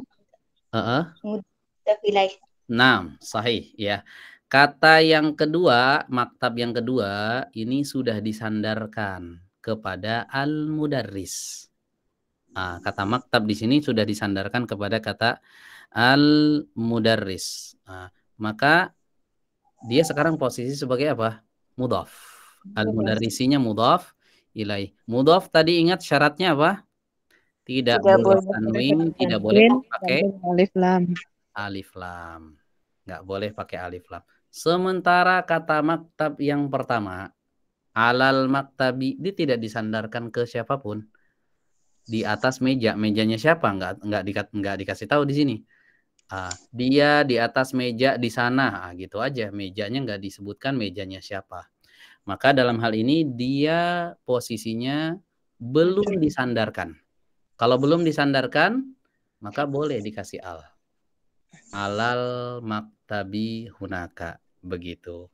mudaf ilaih. Nah, sahih ya. Kata yang kedua, maktab yang kedua, ini sudah disandarkan kepada al-mudarris. Kata maktab di sini sudah disandarkan kepada kata al-mudarris. Maka dia sekarang posisi sebagai apa? Mudhaf. Al-mudarrisinya mudhaf ilaih. Mudhaf tadi ingat syaratnya apa? Tidak boleh tanwin, tidak boleh pakai alif lam. Nggak boleh pakai alif lam. Sementara kata maktab yang pertama, alal maktabi, dia tidak disandarkan ke siapapun. Di atas meja, mejanya siapa? Nggak dikasih tahu di sini. Dia di atas meja di sana, gitu aja. Mejanya nggak disebutkan mejanya siapa. Maka dalam hal ini dia posisinya belum disandarkan. Kalau belum disandarkan, maka boleh dikasih al. Alal maktabi hunaka, begitu.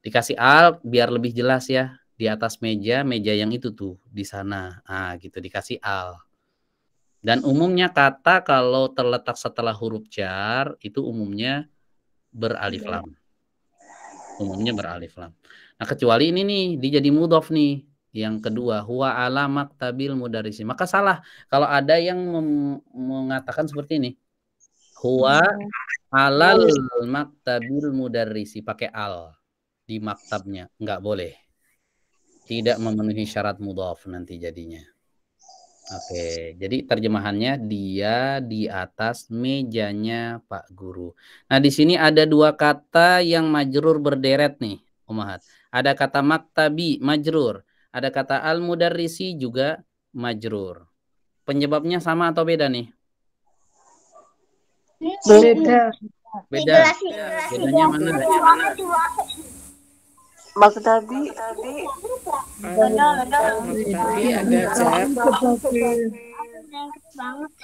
Dikasih al biar lebih jelas ya. Di atas meja yang itu tuh di sana. Ah, gitu dikasih al. Dan umumnya kata kalau terletak setelah huruf jar itu umumnya beralif lam. Umumnya beralif lam. Nah, kecuali ini nih, dia jadi mudhof nih. Yang kedua, huwa ala maktabil mudarrisi. Maka salah kalau ada yang mengatakan seperti ini. Huwa alal maktabil mudarrisi, pakai al di maktabnya. Enggak boleh. Tidak memenuhi syarat mudhof nanti jadinya. Oke, jadi terjemahannya dia di atas mejanya Pak Guru. Nah, di sini ada dua kata yang majrur berderet nih, Umahat. Ada kata maktabi majrur, ada kata al-mudarrisi juga majrur. Penyebabnya sama atau beda nih? Beda. Beda. Bedanya mana? Maktabi Maktabi ada jar,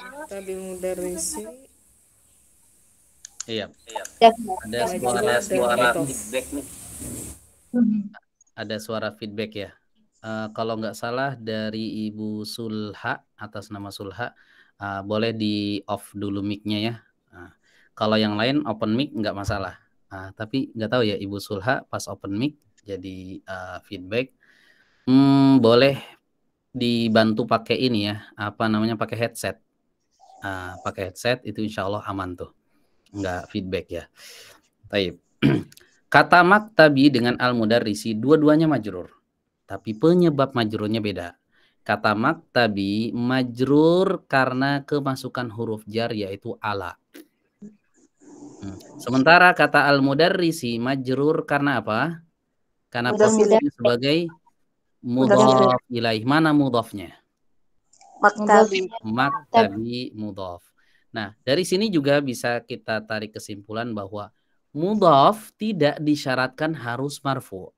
maktabil mudarrisi Iya. Ada majrur suara dan feedback nih. Ada suara feedback ya. Kalau nggak salah dari Ibu Sulha, atas nama Sulha, boleh di off dulu mic-nya ya. Kalau yang lain open mic nggak masalah. Tapi nggak tahu ya Ibu Sulha pas open mic jadi feedback. Boleh dibantu pakai ini ya, apa namanya, pakai headset. Pakai headset itu insya Allah aman tuh, nggak feedback ya. Baik. Kata maktabi dengan al-mudarrisi dua-duanya majrur, tapi penyebab majrurnya beda. Kata maktabi majrur karena kemasukan huruf jar yaitu ala. Sementara kata al-mudarrisi majrur karena apa? Karena posisinya sebagai mudhaf ilaih. Mana mudhafnya? Maktabi mudhaf. Nah, dari sini juga bisa kita tarik kesimpulan bahwa mudhaf tidak disyaratkan harus marfu.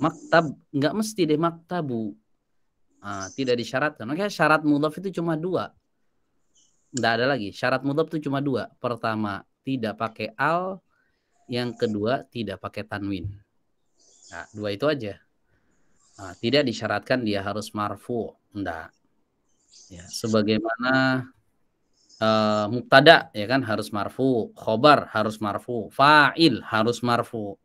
Maktab nggak mesti deh maktabu. Tidak disyaratkan. Makanya syarat mudhaf itu cuma dua. Nggak ada lagi. Syarat mudhaf itu cuma dua. Pertama, tidak pakai al. Yang kedua, tidak pakai tanwin. Nah, dua itu aja. Tidak disyaratkan dia harus marfu. Enggak. Ya, sebagaimana mubtada ya kan harus marfu, khobar harus marfu, fa'il harus marfu.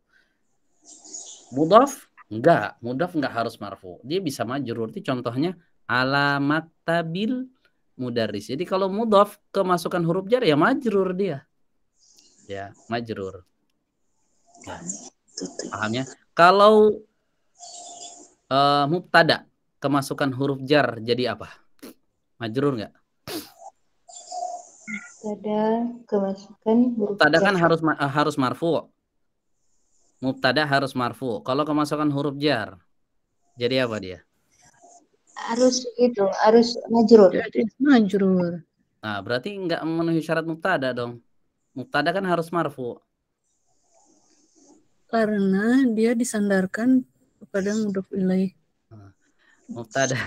Mudhaf enggak harus marfu. Dia bisa majrur. Itu contohnya alamat tabil mudarris. Jadi kalau mudhaf kemasukan huruf jar ya majrur dia. Ya, majrur. Ya. Paham ya? Kalau mubtada kemasukan huruf jar jadi apa? Majrur enggak? Mubtada kan harus marfu. Mubtada harus marfu. Kalau kemasukan huruf jar, jadi apa dia? Harus majrur. Jadi majrur. Nah, berarti enggak memenuhi syarat mubtada dong. Mubtada kan harus marfu. Karena dia disandarkan kepada mudhof ilaih. Mubtada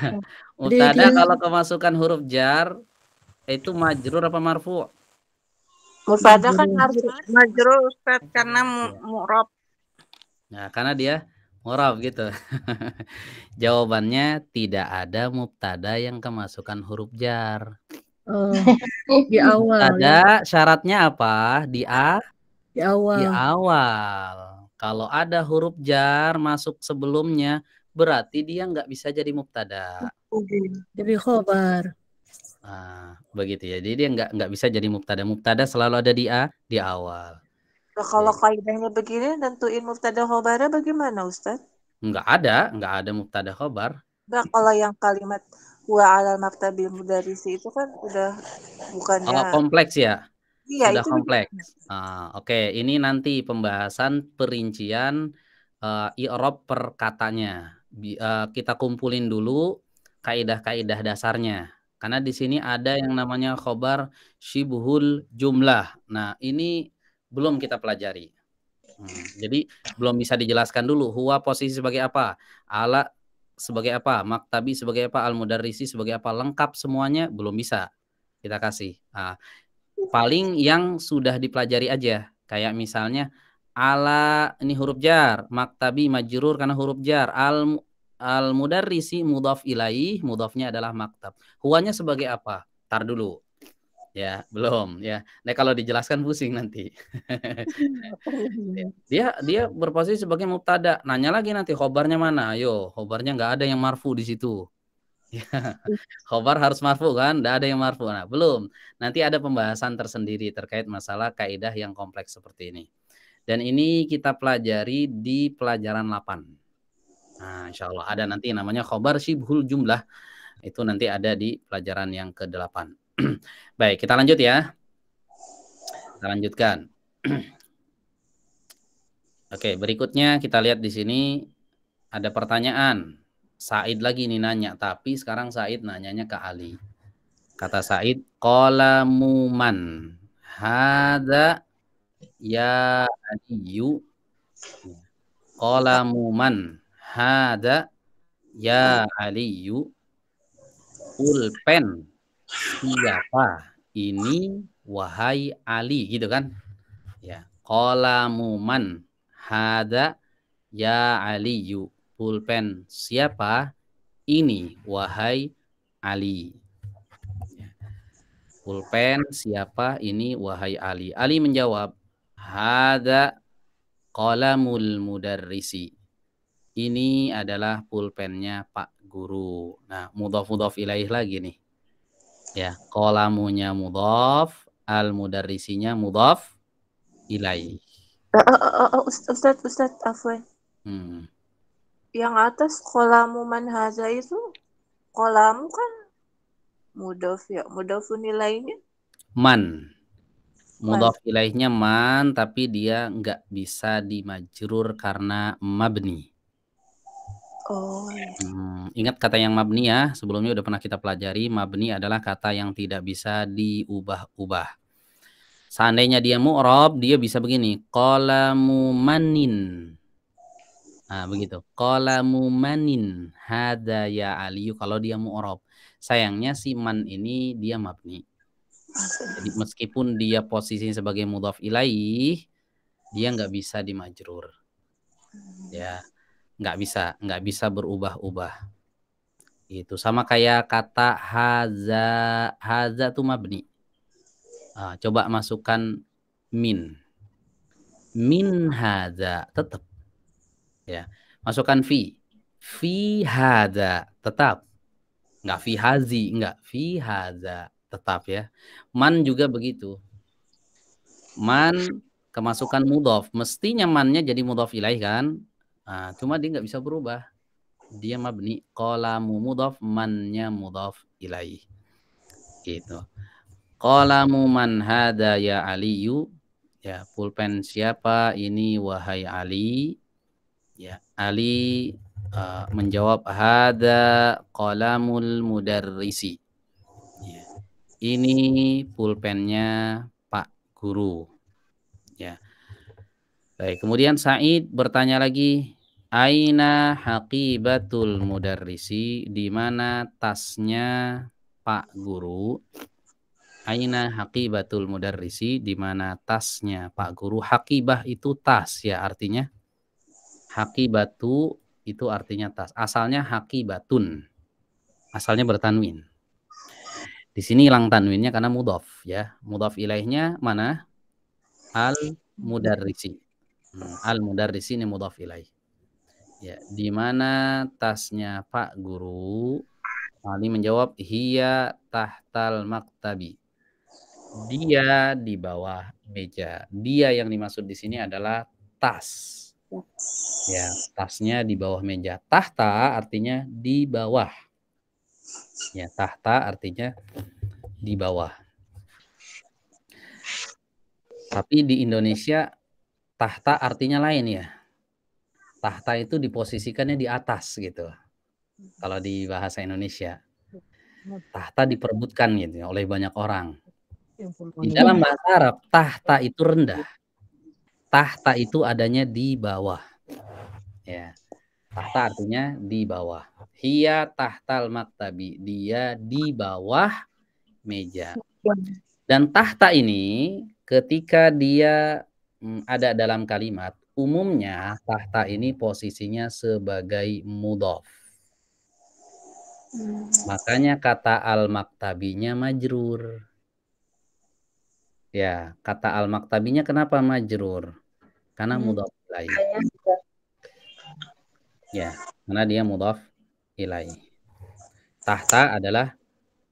dia- kalau kemasukan huruf jar itu majrur apa marfu? Mubtada kan harus majrur Ustaz karena mu'rab. Nah, karena dia mu'rab gitu. Jawabannya tidak ada mubtada yang kemasukan huruf jar. Di awal. Mubtada syaratnya apa? Di awal. Di awal. Kalau ada huruf jar masuk sebelumnya, berarti dia nggak bisa jadi mubtada. Jadi khobar. Begitu ya. Jadi dia nggak bisa jadi mubtada. Mubtada selalu ada di awal. Nah, kalau kaidahnya begini tentuin mubtada khobarnya bagaimana Ustaz? Nggak ada mubtada khobar. Nah, kalau yang kalimat wa alal maktabil mudarrisi itu kan udah bukannya kompleks ya. Iya, Sudah itu kompleks. Oke, ini nanti pembahasan perincian i'rab per katanya. Kita kumpulin dulu kaidah-kaidah dasarnya. Karena di sini ada yang namanya khobar syibhul jumlah. Nah, ini belum kita pelajari. Jadi belum bisa dijelaskan dulu. Huwa posisi sebagai apa? Ala sebagai apa? Maktabi sebagai apa? Al-mudarrisi sebagai apa? Lengkap semuanya belum bisa. kita kasih. Paling yang sudah dipelajari aja. Kayak misalnya ala ini huruf jar, maktabi majrur karena huruf jar, al mudarrisi mudhaf ilaih, mudhafnya adalah maktab. Huwanya sebagai apa? Tar dulu. Ya, belum ya. Nah, kalau dijelaskan pusing nanti. Dia berposisi sebagai mubtada. Nanya lagi nanti khobarnya mana? Ayo, khobarnya nggak ada yang marfu di situ. Khobar harus marfu kan? Nggak ada yang marfu. Nah, belum. Nanti ada pembahasan tersendiri terkait masalah kaidah yang kompleks seperti ini. Dan ini kita pelajari di pelajaran 8. Nah, insya Allah ada nanti namanya khobar syibhul jumlah. Itu nanti ada di pelajaran yang ke-8. Baik, kita lanjut ya. Kita lanjutkan. Oke, berikutnya kita lihat di sini ada pertanyaan. Said lagi nih nanya, tapi sekarang Said nanyanya ke Ali. Kata Said, qalamu man hadza ya aliyu. Qalamu man hadza ya aliyu. Pulpen siapa ini wahai Ali, gitu kan? Ya, qalamu man hadza ya aliyu. Pulpen siapa ini wahai Ali. Pulpen siapa ini wahai Ali. Ali menjawab, hadza qalamul mudarrisi. Ini adalah pulpennya Pak Guru. Nah, mudhaf ilaih lagi nih. Ya, qalamunya mudhaf, al mudarrisinya mudhaf ilaih. Ustaz, afwan. Yang atas qalamu man haza itu, qalamu kan mudhaf ya, mudhafun ilaihnya Man. Mudhaf ilaihnya man, tapi dia nggak bisa dimajrur karena mabni. Oh. Ingat kata yang mabni ya, sebelumnya udah pernah kita pelajari. Mabni adalah kata yang tidak bisa diubah-ubah. Seandainya dia mu'rab, dia bisa begini, qalamu manin. Nah, begitu. Qalamu manin hadza ya aliyu, kalau dia mu'rab. Sayangnya si man ini dia mabni. Jadi meskipun dia posisi sebagai mudhaf ilaih, dia nggak bisa dimajrur. Ya. Nggak bisa berubah-ubah. Itu sama kayak kata haza tuh mabni. Coba masukkan min haza tetap. Ya, masukkan fi haza tetap. Nggak fi hazi, nggak fi haza tetap ya. Man juga begitu. Man kemasukan mudhaf, mestinya mannya jadi mudhaf ilaih kan? Cuma dia nggak bisa berubah. Dia mabni, qalamu mudhaf, mannya mudhaf ilaih. Gitu. Qalamu man hadza ya aliyu. Ya, pulpen siapa ini wahai Ali? Ya, Ali menjawab hadza qalamul mudarrisi. Ya. Ini pulpennya Pak Guru. Ya. Baik, kemudian Said bertanya lagi, aina haqibatul mudarrisi, di mana tasnya Pak Guru? Aina haqibatul mudarrisi, di mana tasnya Pak Guru? Haqibah itu tas ya artinya. Haqibatu itu artinya tas. Asalnya haqibatun. Asalnya bertanwin. Di sini hilang tanwinnya karena mudhaf ya. Mudhaf ilaihnya mana? Al mudarrisi. Al mudarrisi ini mudhaf ilaih. Ya, di mana tasnya Pak Guru? Ali menjawab, hiya tahtal maktabi. Dia di bawah meja. Dia yang dimaksud di sini adalah tas. Ya, tasnya di bawah meja. Tahta artinya di bawah. Ya, tahta artinya di bawah. Tapi di Indonesia tahta artinya lain ya. Tahta itu diposisikannya di atas gitu. Kalau di bahasa Indonesia. Tahta diperebutkan gitu oleh banyak orang. Di dalam bahasa Arab, tahta itu rendah. Tahta itu adanya di bawah. Ya. Tahta artinya di bawah. Hiya tahtal maktabi. Dia di bawah meja. Dan tahta ini ketika dia ada dalam kalimat, umumnya tahta ini posisinya sebagai mudhaf. Makanya kata al-maktabinya majrur. Ya, kata al-maktabinya kenapa majrur? Karena mudhaf ilaih. Ya, karena dia mudhaf ilaih. Tahta adalah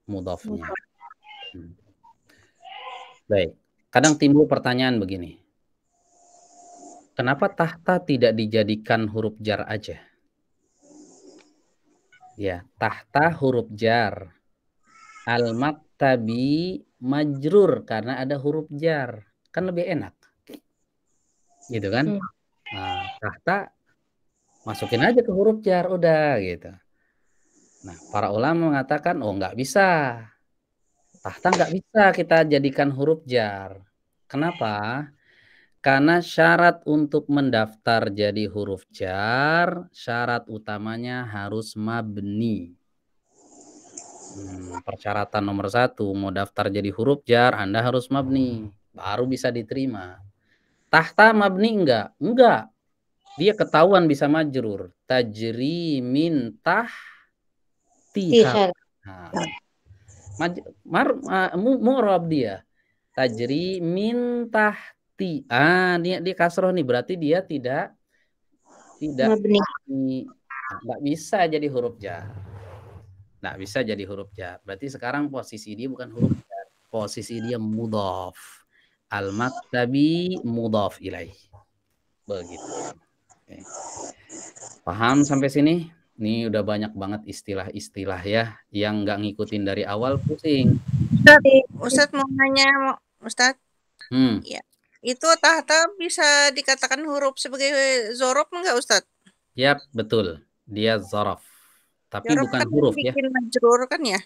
mudhafnya. Baik. Kadang timbul pertanyaan begini. Kenapa tahta tidak dijadikan huruf jar aja? Ya, tahta huruf jar. Al-maktabi majrur karena ada huruf jar. Kan lebih enak. Gitu kan? Nah, tahta masukin aja ke huruf jar, udah gitu. Nah, para ulama mengatakan, oh nggak bisa. Tahta nggak bisa kita jadikan huruf jar. Kenapa? Karena syarat untuk mendaftar jadi huruf jar, syarat utamanya harus mabni. Persyaratan nomor 1, mau daftar jadi huruf jar, Anda harus mabni. Baru bisa diterima. Tahta mabni enggak? Enggak. Dia ketahuan bisa majrur. Tajri min tahtiha. Mu'rab dia. Tajri min tahti. Dia kasroh nih, berarti dia tidak nggak bisa jadi huruf jar. Nggak bisa jadi huruf jar. Berarti sekarang posisi dia bukan huruf jar. Posisi dia mudhaf. Al-maktabi mudhaf ilaih. Begitu. Oke. Paham sampai sini? Ini udah banyak banget istilah-istilah ya. Yang nggak ngikutin dari awal pusing. Ustadz mau nanya, Ustadz. Ya. Itu tahta bisa dikatakan huruf sebagai zorof enggak, Ustadz? Yap, betul. Dia zorof. Tapi zorof bukan kan huruf ya. Bikin majrur kan ya?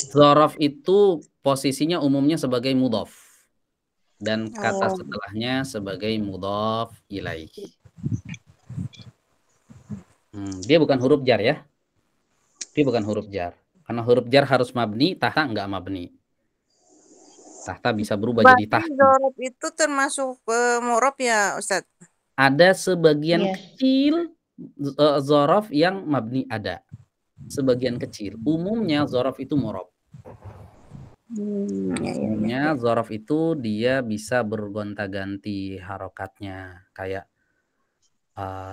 Zorof itu posisinya umumnya sebagai mudhaf. Dan kata setelahnya sebagai mudhaf ilaih. Dia bukan huruf jar ya. Dia bukan huruf jar. Karena huruf jar harus mabni, tahta enggak mabni. Tahta bisa berubah jadi tahta. Zorof itu termasuk mu'rab ya, Ustadz? Ada sebagian kecil zorof yang mabni ada. Sebagian kecil. Umumnya zorof itu mu'rab. Umumnya zorof itu dia bisa bergonta-ganti harokatnya. Kayak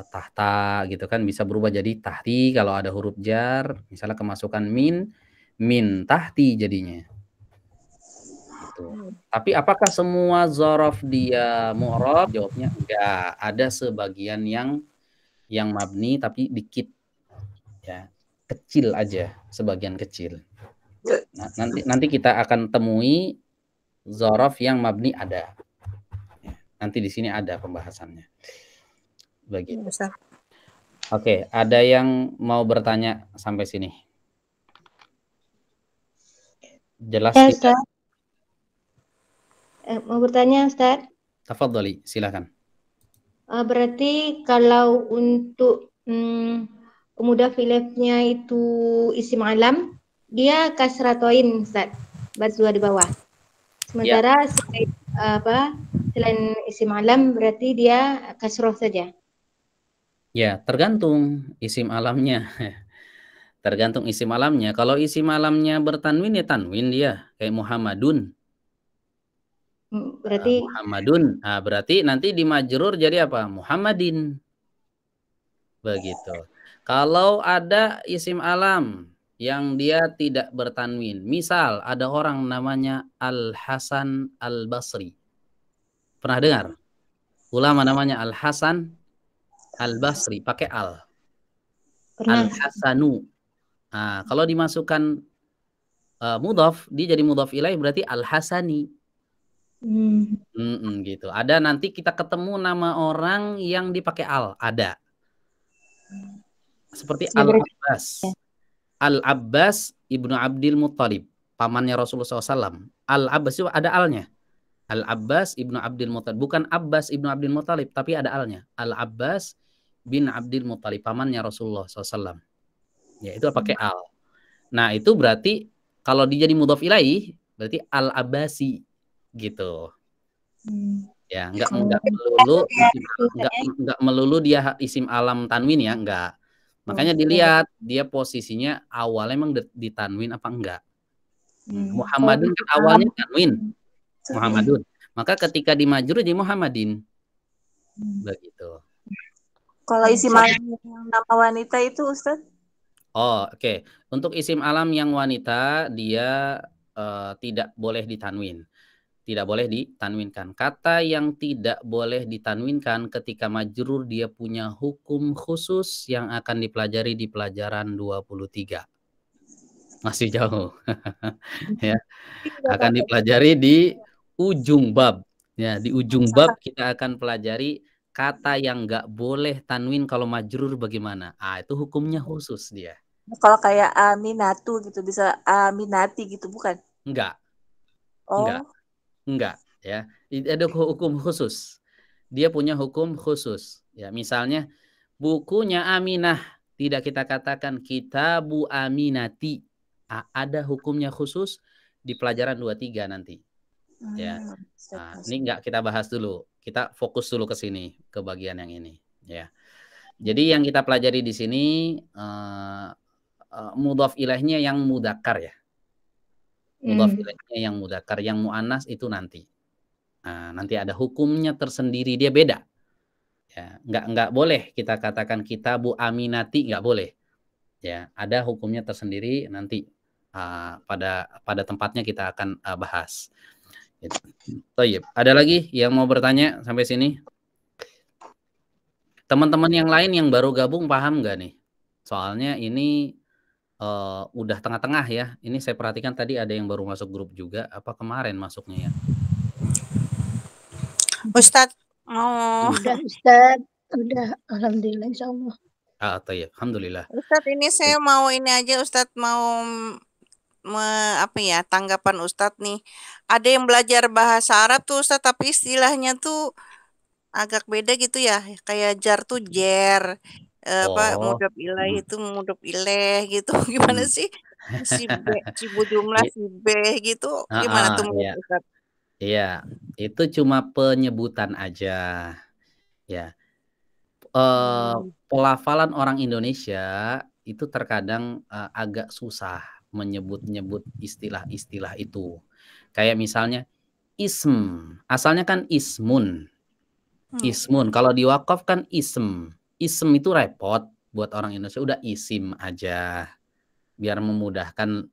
tahta gitu kan, bisa berubah jadi tahti kalau ada huruf jar. Misalnya kemasukan min tahti jadinya. Gitu. Tapi apakah semua zorof dia mu'rab? Jawabnya enggak. Ada sebagian yang mabni tapi dikit. Ya, kecil aja, sebagian kecil. Nah, nanti kita akan temui zorof yang mabni ada. Nanti di sini ada pembahasannya. Begitu. Oke, ada yang mau bertanya sampai sini? Jelas tidak? Mau bertanya, Ustaz? Tafadhali, silakan. Berarti kalau untuk mudhaf ilaihnya itu isim alam, dia kasratoin, Ustaz, baris 2 di bawah. Sementara selain isim alam berarti dia kasroh saja. Ya, tergantung isim alamnya. Tergantung isim alamnya. Kalau isim alamnya bertanwin ya tanwin dia, kayak Muhammadun. Berarti Muhammadun. Nah, berarti nanti di majrur jadi apa? Muhammadin. Begitu. Kalau ada isim alam yang dia tidak bertanwin, misal ada orang namanya Al-Hasan Al-Basri. Pernah dengar? Ulama namanya Al-Hasan Al-Basri, pakai al. Al-Hasanu. Nah, kalau dimasukkan mudhaf, dia jadi mudhaf ilaih berarti Al-Hasani. Gitu. Ada nanti kita ketemu nama orang yang dipakai al, ada. Seperti Al-Abbas. Al-Abbas ibnu Abdil Muttalib, pamannya Rasulullah SAW. Al-Abbas itu ada alnya. Al-Abbas ibnu Abdil Muttalib, bukan Abbas ibnu Abdil Muttalib, tapi ada alnya. Al-Abbas bin Abdil Muttalib, pamannya Rasulullah SAW. Ya, itu pakai al. Nah, itu berarti Kalau dia jadi mudhaf ilaih berarti al-abasi gitu. Ya, enggak melulu dia isim alam tanwin ya, enggak. Makanya dilihat dia posisinya awalnya emang ditanwin apa enggak. Muhammadun kan awalnya tanwin. Muhammadun. Maka ketika dimajrur jadi Muhammadin. Begitu. Kalau isim alam yang nama wanita itu Ustaz? Oh, oke. Untuk isim alam yang wanita dia tidak boleh ditanwin. Tidak boleh ditanwinkan. Kata yang tidak boleh ditanwinkan ketika majrur dia punya hukum khusus yang akan dipelajari di pelajaran 23. Masih jauh. Ya. Akan dipelajari di ujung bab. Ya, di ujung bab kita akan pelajari kata yang nggak boleh tanwin kalau majrur bagaimana. Itu hukumnya khusus dia. Kalau kayak aminatu gitu bisa aminati gitu bukan? Enggak. Oh. Enggak, ya. Ada hukum khusus. Dia punya hukum khusus. Ya, misalnya bukunya Aminah tidak kita katakan kitabu Aminati. Ada hukumnya khusus di pelajaran 23 nanti. Ya. Ini enggak kita bahas dulu. Kita fokus dulu ke sini, ke bagian yang ini, ya. Jadi yang kita pelajari di sini mudhaf ilaihnya yang mudzakkar ya. Mudhaf ilaihnya yang mudzakkar, yang muannas itu nanti. Nah, nanti ada hukumnya tersendiri, dia beda. Ya, enggak boleh kita katakan kitabu Aminati, enggak boleh. Ya, ada hukumnya tersendiri nanti pada tempatnya kita akan bahas. Gitu. Ada lagi yang mau bertanya sampai sini? Teman-teman yang lain yang baru gabung paham nggak nih? Soalnya ini udah tengah-tengah ya. Ini saya perhatikan tadi ada yang baru masuk grup juga. Apa kemarin masuknya ya? Ustadz Udah Ustadz, udah alhamdulillah insyaallah. Alhamdulillah. Ustadz ini saya mau ini aja Ustadz mau tanggapan Ustadz nih. Ada yang belajar bahasa Arab tuh Ustadz tapi istilahnya tuh agak beda gitu ya. Kayak jar tuh jer. Mudhaf ilaih itu mudhaf ilaih gitu. Gimana sih? Si jumlah si B gitu. Gimana tuh menurut Ustadz? Iya, itu cuma penyebutan aja. Ya. Pelafalan orang Indonesia itu terkadang agak susah menyebut-nyebut istilah-istilah itu. Kayak misalnya ism, asalnya kan ismun. Ismun, kalau di wakaf kan ism. Ism itu repot buat orang Indonesia, udah isim aja. Biar memudahkan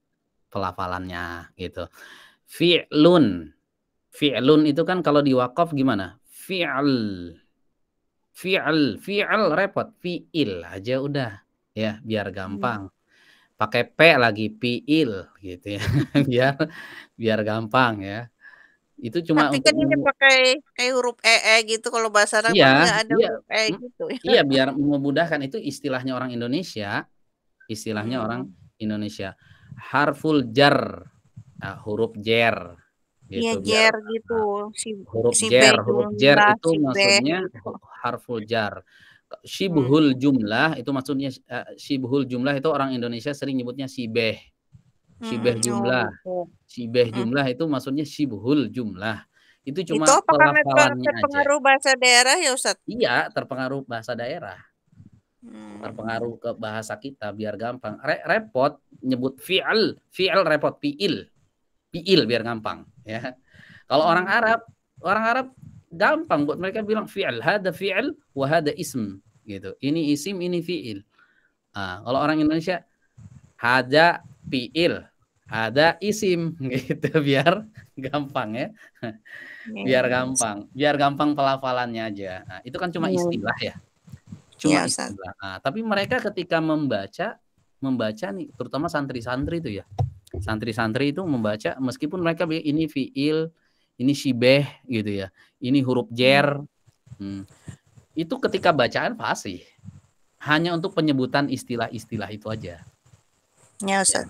pelafalannya gitu. Fi'lun. Fi'lun itu kan kalau di wakaf gimana? Fi'l repot. Fi'il aja udah ya, biar gampang. Pakai P lagi fi'il gitu ya. biar gampang ya. Itu cuma tapi kan ini pakai huruf gitu kalau bahasa Arab nggak ada huruf gitu. Iya, biar memudahkan. Itu istilahnya orang Indonesia. Istilahnya orang Indonesia. Harful jar. Huruf jer. Gitu, iya, jer gitu. Huruf jer itu maksudnya harful jar. Syibhul jumlah itu maksudnya syibhul jumlah itu orang Indonesia sering nyebutnya sibeh. Sibeh jumlah. Sibeh jumlah itu maksudnya syibhul jumlah. Itu cuma pelafalannya aja. Terpengaruh bahasa daerah ya Ustadz? Iya, terpengaruh bahasa daerah. Terpengaruh ke bahasa kita biar gampang. Repot nyebut fi'al repot, fi'il biar gampang ya. Kalau orang Arab gampang buat mereka bilang fi'al, hada fi'al wa hada ism gitu. Ini isim, ini fi'il. Kalau orang Indonesia hada fi'il, hada isim gitu biar gampang ya. Biar gampang pelafalannya aja. Itu kan cuma istilah ya. Cuma istilah. Tapi mereka ketika membaca nih, terutama santri-santri itu ya. Santri-santri itu membaca meskipun mereka ini fi'il, ini syibeh gitu ya. Ini huruf jer. Itu ketika bacaan fasih. Hanya untuk penyebutan istilah-istilah itu aja. Ya, Ustaz.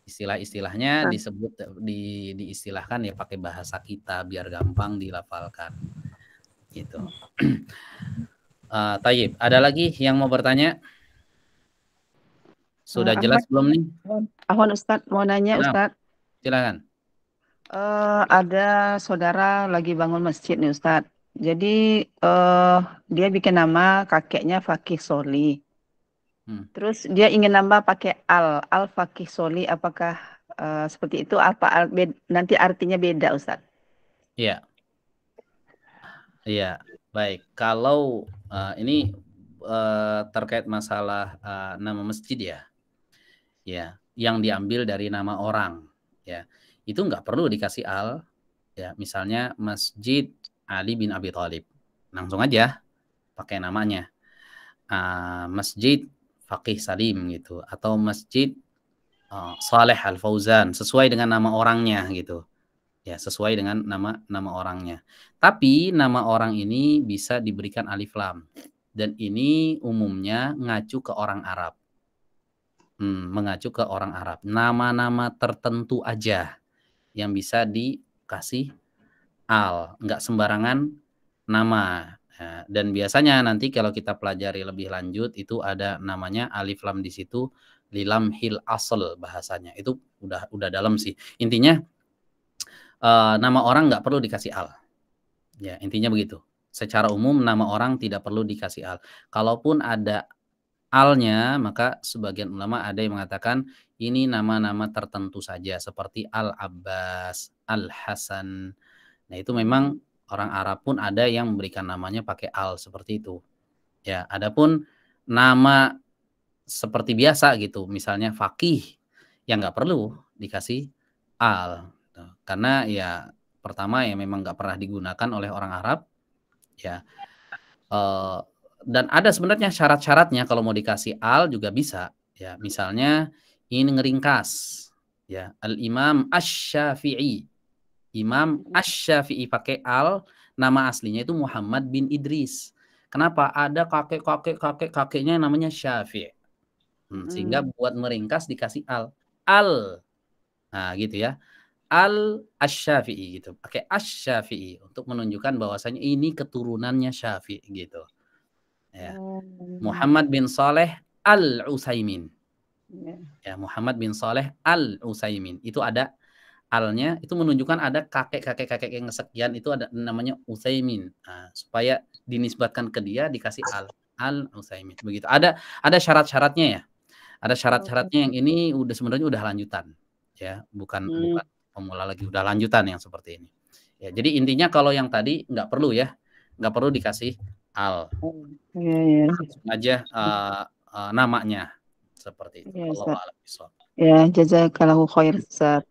Istilah-istilahnya disebut diistilahkan ya pakai bahasa kita biar gampang dilafalkan. Gitu. Tayyib, ada lagi yang mau bertanya? Sudah jelas belum nih? Ahwan Ustadz, mau nanya Nah, Ustadz. silakan. Ada saudara lagi bangun masjid nih Ustadz. Jadi dia bikin nama kakeknya Fakih Soli. Terus dia ingin nambah pakai Al Fakih Soli. Apakah seperti itu? Apa nanti artinya beda Ustadz? Iya. Iya, baik. Kalau ini terkait masalah nama masjid ya. Ya, yang diambil dari nama orang ya. Itu nggak perlu dikasih al ya. Misalnya Masjid Ali bin Abi Thalib. Langsung aja pakai namanya. Masjid Faqih Salim gitu, atau Masjid Saleh Al Fauzan, sesuai dengan nama orangnya gitu. Ya, sesuai dengan nama orangnya. Tapi nama orang ini bisa diberikan alif lam, dan ini umumnya ngacu ke orang Arab. Mengacu ke orang Arab. Nama-nama tertentu aja yang bisa dikasih al, nggak sembarangan nama. Dan biasanya nanti kalau kita pelajari lebih lanjut itu ada namanya alif lam di situ, lilam hil asal bahasanya. Itu udah dalam sih. Intinya nama orang nggak perlu dikasih al. Ya, intinya begitu. Secara umum nama orang tidak perlu dikasih al. Kalaupun ada alnya, maka sebagian ulama ada yang mengatakan ini nama-nama tertentu saja seperti Al-Abbas, Al-Hasan. Nah, itu memang orang Arab pun ada yang memberikan namanya pakai al seperti itu. Ya, adapun nama seperti biasa gitu, misalnya Faqih, yang nggak perlu dikasih al. Karena ya pertama ya memang nggak pernah digunakan oleh orang Arab. Ya. Dan ada sebenarnya syarat-syaratnya kalau mau dikasih al juga bisa. Ya, misalnya ini ngeringkas. Ya, Al-Imam Asy-Syafi'i. Imam Asy-Syafi'i pakai al, nama aslinya itu Muhammad bin Idris. Kenapa? Ada kakeknya namanya Syafi'i. Sehingga buat meringkas dikasih al. Al. Nah, gitu ya. Al-Asy-Syafi'i gitu. Pakai Asy-Syafi'i untuk menunjukkan bahwasanya ini keturunannya Syafi'i gitu. Ya. Muhammad bin Saleh Al-Utsaimin. Ya, Muhammad bin Saleh Al-Utsaimin. Itu ada alnya, itu menunjukkan ada kakek yang sekian, itu ada namanya Utsaimin. Nah, supaya dinisbatkan ke dia dikasih Al-Utsaimin. Begitu. Ada syarat-syaratnya ya. Ada syarat-syaratnya yang ini sebenarnya udah lanjutan. Ya, bukan pemula lagi, udah lanjutan yang seperti ini. Ya, jadi intinya kalau yang tadi nggak perlu ya. Nggak perlu dikasih al. Langsung aja namanya seperti itu. Ya, jazakallahu khair Ustaz.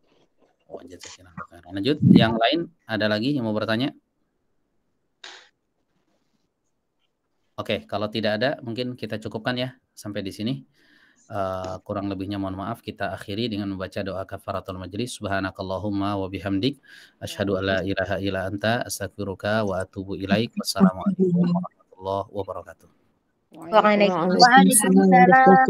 Lanjut, yang lain ada lagi yang mau bertanya? Oke, kalau tidak ada mungkin kita cukupkan ya sampai di sini. Kurang lebihnya mohon maaf, kita akhiri dengan membaca doa kafaratul majlis. Subhanakallahumma wa bihamdik asyhadu alla ilaha illa anta astaghfiruka wa atubu ilaik. Wassalamualaikum warahmatullahi wabarakatuh. Waalaikumsalam.